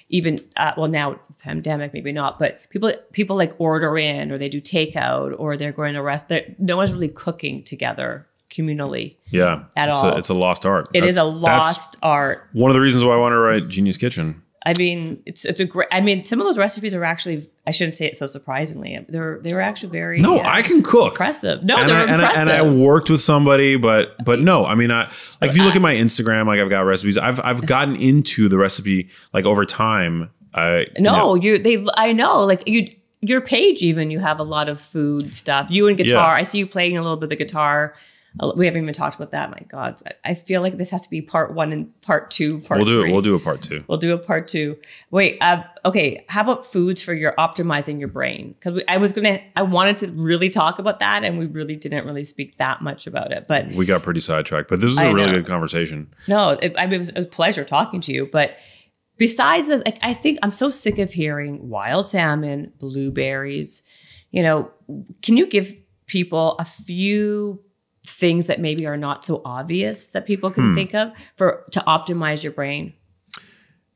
Even well, now it's the pandemic, maybe not, but people like order in, or they do takeout, or they're going to no one's really cooking together communally. Yeah. At all. It's a lost art. It is a lost art. One of the reasons why I want to write Genius Kitchen. I mean, it's a great. I mean, some of those recipes are actually. I shouldn't say it so surprisingly. They were actually very. No, I can cook. Impressive. No, they're impressive. And I worked with somebody, but no. I mean, if you look at my Instagram, like I've got recipes. I've gotten into the recipe like over time. I know. Like your page even. You have a lot of food stuff. You and guitar. Yeah. I see you playing a little bit of the guitar. We haven't even talked about that. My God, I feel like this has to be part 1 and part 2. We'll do a part 2. We'll do a part 2. Wait, okay. How about foods for optimizing your brain? Because I wanted to really talk about that, and we really didn't really speak that much about it. But we got pretty sidetracked. But this is a really good conversation. No, it was a pleasure talking to you. But besides, I think I'm so sick of hearing wild salmon, blueberries. Can you give people a few things that maybe are not so obvious that people can think of to optimize your brain?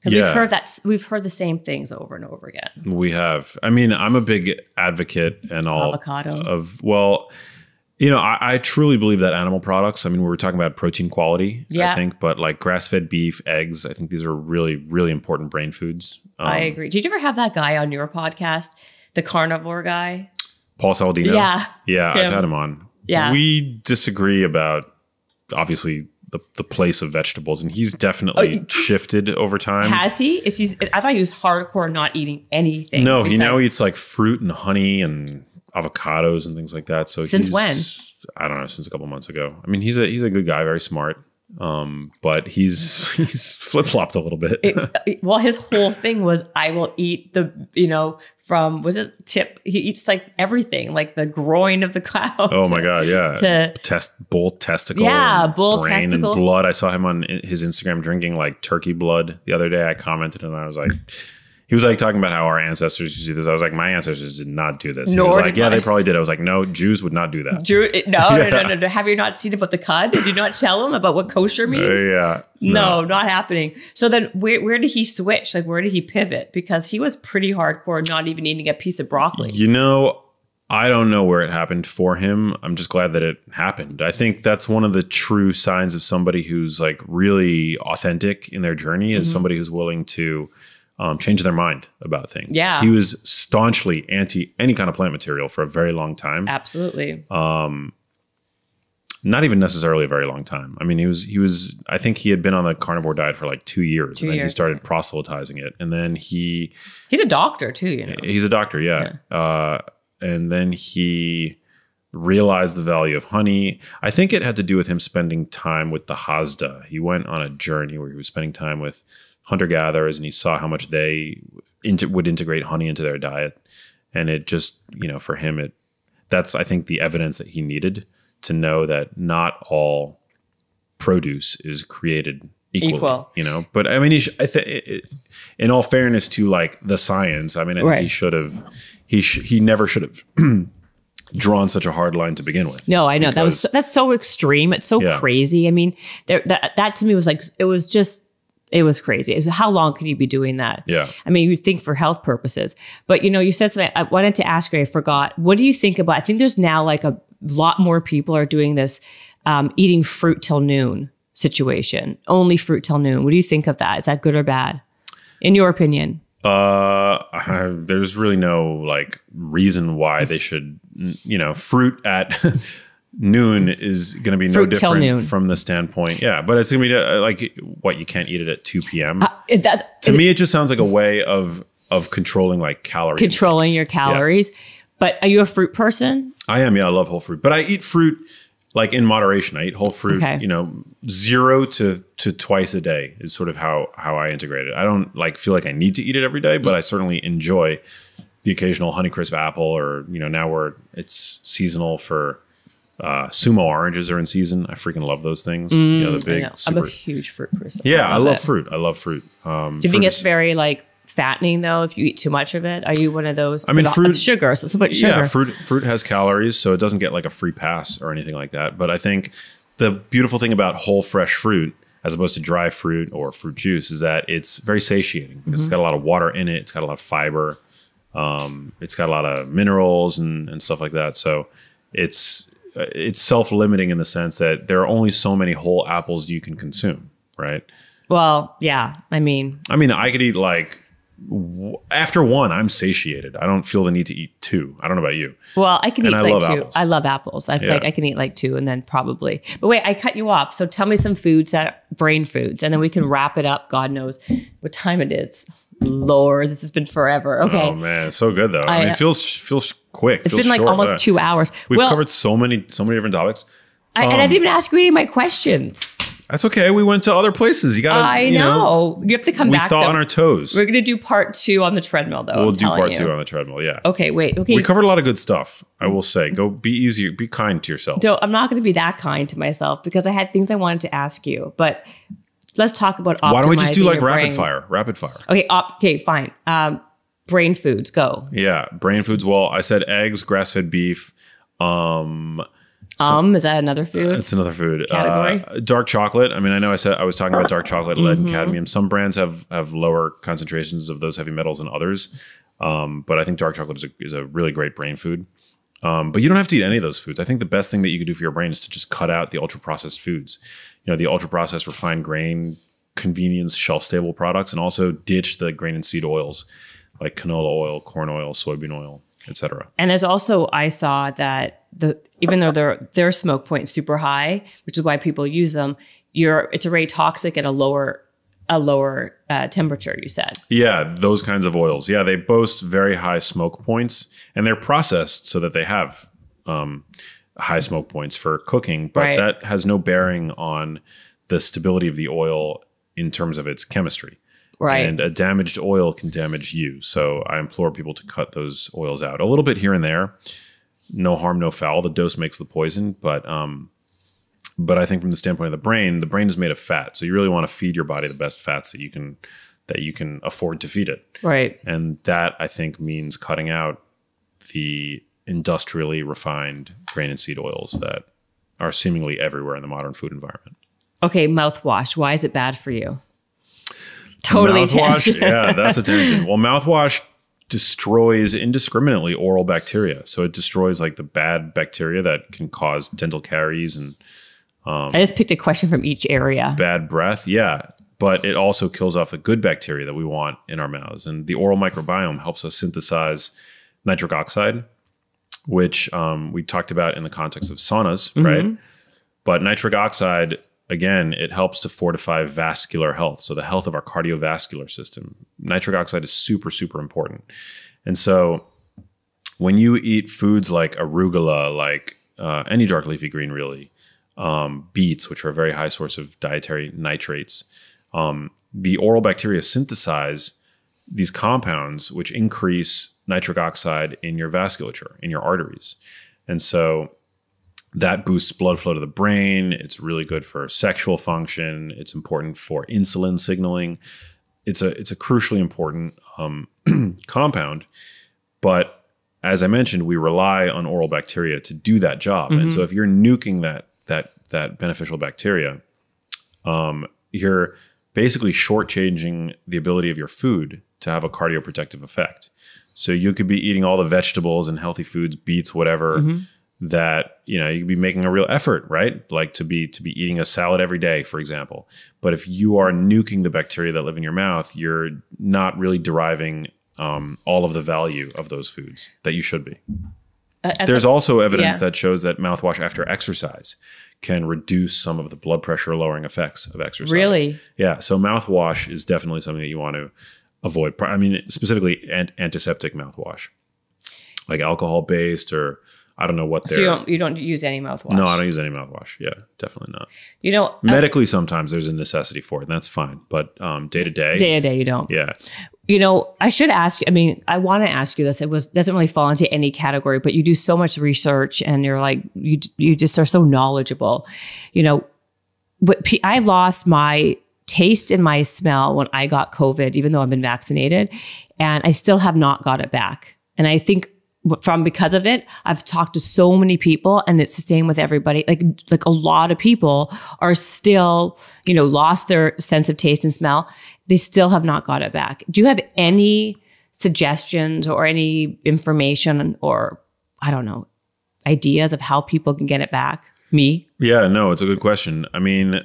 Because we've heard the same things over and over again. We have. I mean, I'm a big advocate and all avocado I truly believe that animal products, I mean, we were talking about protein quality, I think, but like grass-fed beef, eggs, I think these are really, really important brain foods. I agree. Did you ever have that guy on your podcast, the carnivore guy? Paul Saladino? Yeah, I've had him on. Yeah. We disagree about, obviously, the place of vegetables, and he's definitely shifted over time. Has he? I thought he was hardcore not eating anything. No, he now eats like fruit and honey and avocados and things like that. So since when? I don't know, since a couple months ago. I mean, he's a good guy, very smart. But he's flip-flopped a little bit. Well, his whole thing was, I will eat he eats like everything, like the groin of the cow. Oh my God, yeah. Bull testicle. Yeah, bull brain testicles. And blood. I saw him on his Instagram drinking like turkey blood the other day. I commented and I was like, he was like talking about how our ancestors used to do this. I was like, my ancestors did not do this. He was like, yeah, they probably did. I was like, no, Jews would not do that. No. Have you not seen about the cud? Did you not tell him about what kosher means? Yeah. No, not happening. So then where did he switch? Like, where did he pivot? Because he was pretty hardcore, not even eating a piece of broccoli. I don't know where it happened for him. I'm just glad that it happened. I think that's one of the true signs of somebody who's like really authentic in their journey is somebody who's willing to change their mind about things. Yeah. He was staunchly anti any kind of plant material for a very long time. Absolutely. Not even necessarily a very long time. I mean, he was, I think he had been on the carnivore diet for like 2 years. And then he started proselytizing it. And then he's a doctor too, He's a doctor, yeah. And then he realized the value of honey. I think it had to do with him spending time with the Hazda. He went on a journey where he was spending time with hunter-gatherers, and he saw how much they would integrate honey into their diet. And it just, for him, that's, I think, the evidence that he needed to know that not all produce is created equally. But I mean, in all fairness to like the science, I mean, I think he should have, he never should have drawn such a hard line to begin with. No, I know that's so extreme. It's so crazy. I mean, that to me was like, it was crazy. It was, how long can you be doing that? Yeah. I mean, you think for health purposes, but you said something, I wanted to ask you, I forgot. What do you think about, I think there's now like a lot more people are doing this, eating fruit till noon. situation? Only fruit till noon. What do you think of that? Is that good or bad? In your opinion? There's really no like reason why they should, fruit at noon is going to be no different from the standpoint. Yeah. But it's going to be like what, you can't eat it at 2 p.m. To me, it just sounds like a way of controlling like calories. Controlling your calories. Yeah. But are you a fruit person? I am. Yeah. I love whole fruit, but I eat fruit like in moderation. I eat whole fruit, 0 to twice a day is sort of how I integrate it. I don't like feel like I need to eat it every day, but I certainly enjoy the occasional Honeycrisp apple, or, now it's seasonal for Sumo oranges are in season. I freaking love those things. The big. I'm a huge fruit person. Yeah, I love fruit. I love fruit. Do you think it's very like fattening though if you eat too much of it? Are you one of those? I mean, fruit, sugar. So it's about sugar. Yeah, fruit has calories, so it doesn't get like a free pass or anything like that. But I think the beautiful thing about whole fresh fruit, as opposed to dry fruit or fruit juice, is that it's very satiating because it's got a lot of water in it. It's got a lot of fiber. It's got a lot of minerals and stuff like that. So it's self-limiting in the sense that there are only so many whole apples you can consume, right? Well, yeah. I mean, I could eat like after one, I'm satiated. I don't feel the need to eat two. I don't know about you. Well, I can eat like two. Apples. I love apples. That's like I can eat like two and then probably. But wait, I cut you off. So tell me some foods brain foods, and then we can wrap it up. God knows what time it is. Lord, this has been forever. Okay. Oh man, it's so good though. I mean, it feels quick. It's been like almost 2 hours. We've covered so many different topics. And I didn't even ask you any of my questions. That's okay. We went to other places. You gotta. I know. You have to come back. We thought on our toes. We're gonna do part 2 on the treadmill, though. We'll do part 2 on the treadmill. Yeah. Okay. Wait. Okay. We covered a lot of good stuff. I will say. Go be easier. Be kind to yourself. I'm not going to be that kind to myself because I had things I wanted to ask you. But let's talk about optimizing. Why don't we just do like rapid brain. fire? Okay. Okay. Fine. Brain foods. Go. Yeah. Brain foods. Well, I said eggs, grass-fed beef. Is that another food? It's another food category. Dark chocolate. I mean, I know I was talking about dark chocolate, lead and cadmium. Some brands have lower concentrations of those heavy metals than others, but I think dark chocolate is a really great brain food. But you don't have to eat any of those foods. I think the best thing that you can do for your brain is to just cut out the ultra processed foods. The ultra processed refined grain, convenience, shelf stable products, and also ditch the grain and seed oils like canola oil, corn oil, soybean oil, etc. And there's also, I saw that even though their smoke point is super high, which is why people use them, it's already toxic at a lower temperature, you said. Yeah, those kinds of oils. Yeah, they boast very high smoke points, and they're processed so that they have high smoke points for cooking, but that has no bearing on the stability of the oil in terms of its chemistry. Right. And a damaged oil can damage you. So I implore people to cut those oils out. A little bit here and there. No harm, no foul. The dose makes the poison. But I think from the standpoint of the brain is made of fat. So you really want to feed your body the best fats that you can afford to feed it. Right. And that, I think, means cutting out the industrially refined grain and seed oils that are seemingly everywhere in the modern food environment. Okay, mouthwash. Why is it bad for you? Totally mouthwash. Tangent. Yeah, that's a tangent. Well, mouthwash destroys indiscriminately oral bacteria. So it destroys like the bad bacteria that can cause dental caries and I just picked a question from each area. Bad breath. Yeah. But it also kills off the good bacteria that we want in our mouths. And the oral microbiome helps us synthesize nitric oxide, which we talked about in the context of saunas, right? But nitric oxide, again, it helps to fortify vascular health. So the health of our cardiovascular system. Nitric oxide is super, super important. And so when you eat foods like arugula, like any dark leafy green really, beets, which are a very high source of dietary nitrates, the oral bacteria synthesize these compounds which increase nitric oxide in your vasculature, in your arteries. And so that boosts blood flow to the brain. It's really good for sexual function. It's important for insulin signaling. It's a crucially important compound. But as I mentioned, we rely on oral bacteria to do that job. And so if you're nuking that beneficial bacteria, you're basically shortchanging the ability of your food to have a cardioprotective effect. So you could be eating all the vegetables and healthy foods, beets, whatever, that, you know, you could be making a real effort, right? Like to be eating a salad every day, for example. But if you are nuking the bacteria that live in your mouth, you're not really deriving all of the value of those foods that you should be. There's also evidence that shows that mouthwash after exercise can reduce some of the blood pressure lowering effects of exercise. Really? Yeah. So mouthwash is definitely something that you want to avoid. I mean, specifically antiseptic mouthwash, like alcohol based, or I don't know what they're. So you don't use any mouthwash? No, I don't use any mouthwash. Yeah, definitely not. You know, medically sometimes there's a necessity for it, and that's fine. But day to day, you don't. Yeah. You know, I should ask you, I mean, I want to ask you this. It doesn't really fall into any category, but you do so much research and you're like, you just are so knowledgeable. You know, I lost my taste and my smell when I got COVID, even though I've been vaccinated, and I still have not got it back. And I think because of it, I've talked to so many people, and it's the same with everybody. Like a lot of people are still, you know, lost their sense of taste and smell. They still have not got it back. Do you have any suggestions or any information or, I don't know, ideas of how people can get it back? Me? Yeah, no, it's a good question. I mean,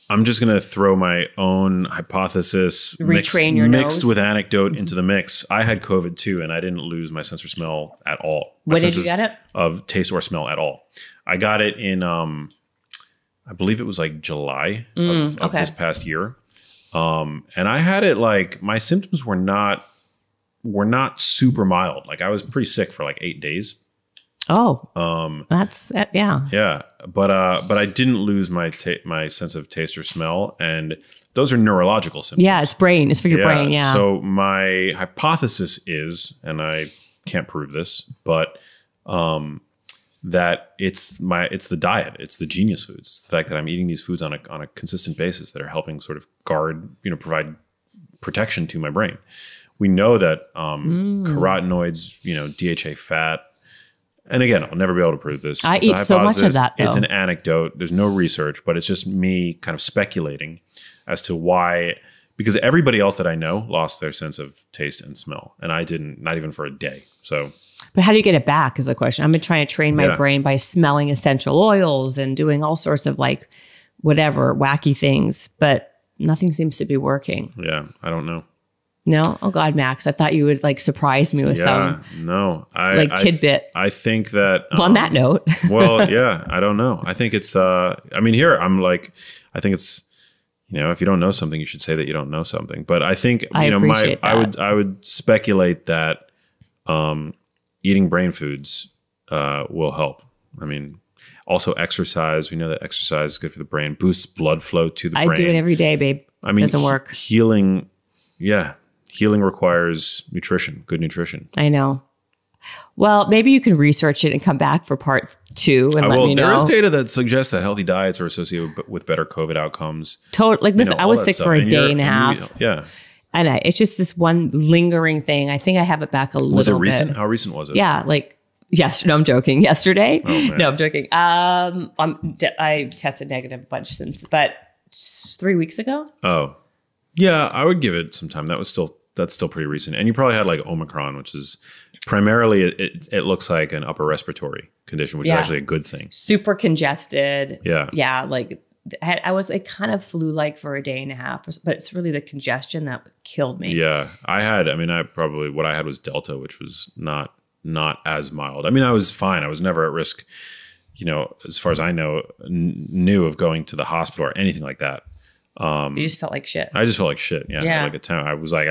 I'm just going to throw my own hypothesis mixed with anecdote into the mix. I had COVID too, and I didn't lose my sense of smell at all. When did you get it? Of taste or smell at all. I got it in, I believe it was like July of this past year. And I had it like, my symptoms were not super mild. Like I was pretty sick for like 8 days. Oh, that's, yeah. Yeah. But I didn't lose my sense of taste or smell. And those are neurological symptoms. Yeah. It's brain. It's for your brain. Yeah. So my hypothesis is, and I can't prove this, but, that it's the diet, it's the genius foods. It's the fact that I'm eating these foods on a consistent basis that are helping sort of guard, you know, provide protection to my brain. We know that carotenoids, you know, DHA fat, and again, I'll never be able to prove this. I eat so much of that, though. It's an anecdote. There's no research, but it's just me kind of speculating as to why, because everybody else that I know lost their sense of taste and smell, and I didn't, not even for a day. So. But how do you get it back is the question. I've been trying to train my brain by smelling essential oils and doing all sorts of like whatever wacky things, but nothing seems to be working. Yeah, I don't know. No? Oh God, Max, I thought you would like surprise me with some tidbit. I think that on that note. Well, yeah, I don't know. I think it's I mean, here I'm like, I think it's, you know, if you don't know something, you should say that you don't know something. But I think I would speculate that eating brain foods will help. I mean, also exercise. We know that exercise is good for the brain, boosts blood flow to the brain. I do it every day, babe. I mean, it doesn't work. Healing requires nutrition, good nutrition. I know. Well, maybe you can research it and come back for part 2 and let me know. There is data that suggests that healthy diets are associated with better COVID outcomes. Totally. Like, listen, I was sick for a day and a half. Yeah. And it's just this one lingering thing. I think I have it back a little bit. Was it recent? How recent was it? Yeah, like yes. No, I'm joking. Yesterday. Oh, no, I'm joking. I tested negative a bunch since, but 3 weeks ago. Oh, yeah. I would give it some time. That's still pretty recent. And you probably had like Omicron, which is primarily it looks like an upper respiratory condition, which is actually a good thing. Super congested. Yeah. Yeah. Like I was like kind of flu-like for a day and a half, but it's really the congestion that killed me. Yeah. What I had was Delta, which was not as mild. I mean, I was fine. I was never at risk, you know, as far as I knew of going to the hospital or anything like that. You just felt like shit. I just felt like shit. Yeah. Like I was like,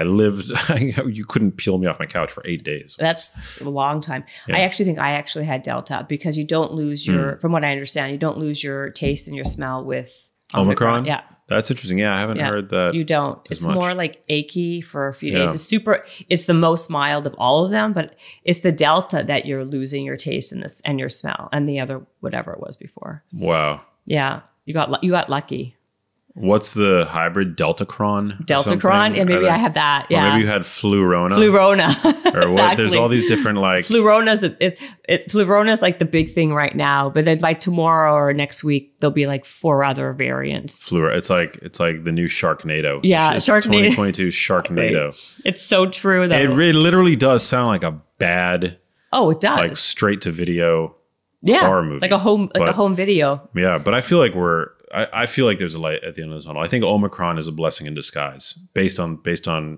you couldn't peel me off my couch for 8 days. That's a long time. Yeah. I actually think I had Delta because you don't lose from what I understand, you don't lose your taste and your smell with Omicron. Yeah. That's interesting. Yeah. I haven't heard that. You don't. It's more like achy for a few days. It's the most mild of all of them, but it's the Delta that you're losing your taste and your smell and the other, whatever it was before. Wow. Yeah. You got lucky. What's the hybrid? Deltacron? Deltacron? Yeah, maybe I had that. Yeah. Or maybe you had Flurona. Flurona. Or what? Exactly. There's all these different like... Flurona's like the big thing right now. But then by tomorrow or next week, there'll be like 4 other variants. It's like the new Sharknado. Yeah, it's Sharknado. 2022 Sharknado. It's so true though. It literally does sound like a bad... Oh, it does. Like straight to video... horror movie. Like a home video. Yeah, but I feel like I feel like there's a light at the end of the tunnel. I think Omicron is a blessing in disguise based on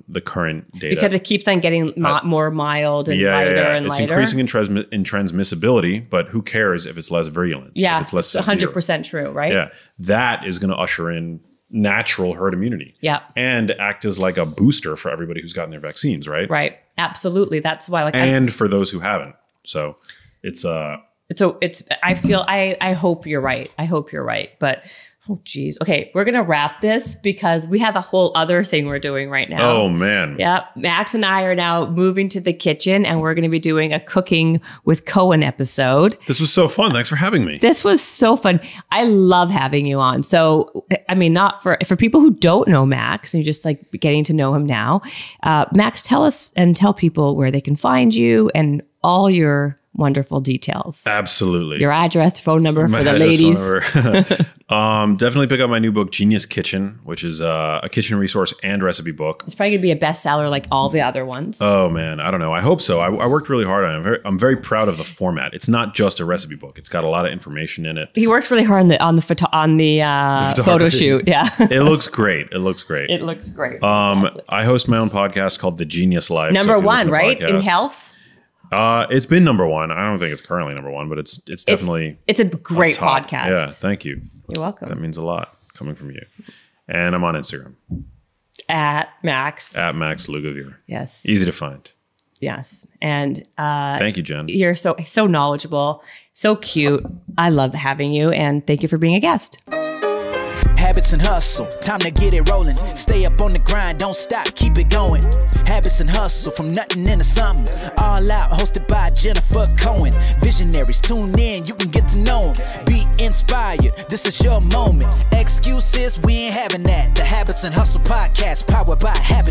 the current data. Because it keeps on getting more mild and lighter and it's lighter. increasing in transmissibility, but who cares if it's less virulent? Yeah, if it's less 100% true, right? Yeah, that is going to usher in natural herd immunity. Yeah. And act as like a booster for everybody who's gotten their vaccines, right? Right. Absolutely. That's why and for those who haven't. So I hope you're right. I hope you're right. But oh geez. Okay, we're gonna wrap this because we have a whole other thing we're doing right now. Oh man. Yeah. Max and I are now moving to the kitchen and we're gonna be doing a cooking with Cohen episode. This was so fun. Thanks for having me. This was so fun. I love having you on. So I mean, not for people who don't know Max and you're just like getting to know him now. Max, tell us and tell people where they can find you and all your wonderful details. Absolutely. Your address, phone number for the ladies. Definitely pick up my new book, Genius Kitchen, which is a kitchen resource and recipe book. It's probably going to be a bestseller like all the other ones. Oh man, I don't know. I hope so. I worked really hard on it. I'm very proud of the format. It's not just a recipe book. It's got a lot of information in it. He worked really hard on the photo shoot. Yeah. It looks great. It looks great. It looks great. I host my own podcast called The Genius Life. Number one, right? In health? It's been number one. I don't think it's currently number one, but it's definitely it's a great podcast. Yeah, thank you. You're welcome. That means a lot coming from you. And I'm on Instagram. At Max Lugavere. Yes. Easy to find. Yes. And thank you, Jen. You're so knowledgeable, so cute. I love having you, and thank you for being a guest. Habits and hustle, time to get it rolling. Stay up on the grind, don't stop, keep it going. Habits and hustle, from nothing into something. All out, hosted by Jennifer Cohen. Visionaries, tune in, you can get to know them. Be inspired, this is your moment. Excuses, we ain't having that. The Habits and Hustle podcast, powered by Habits.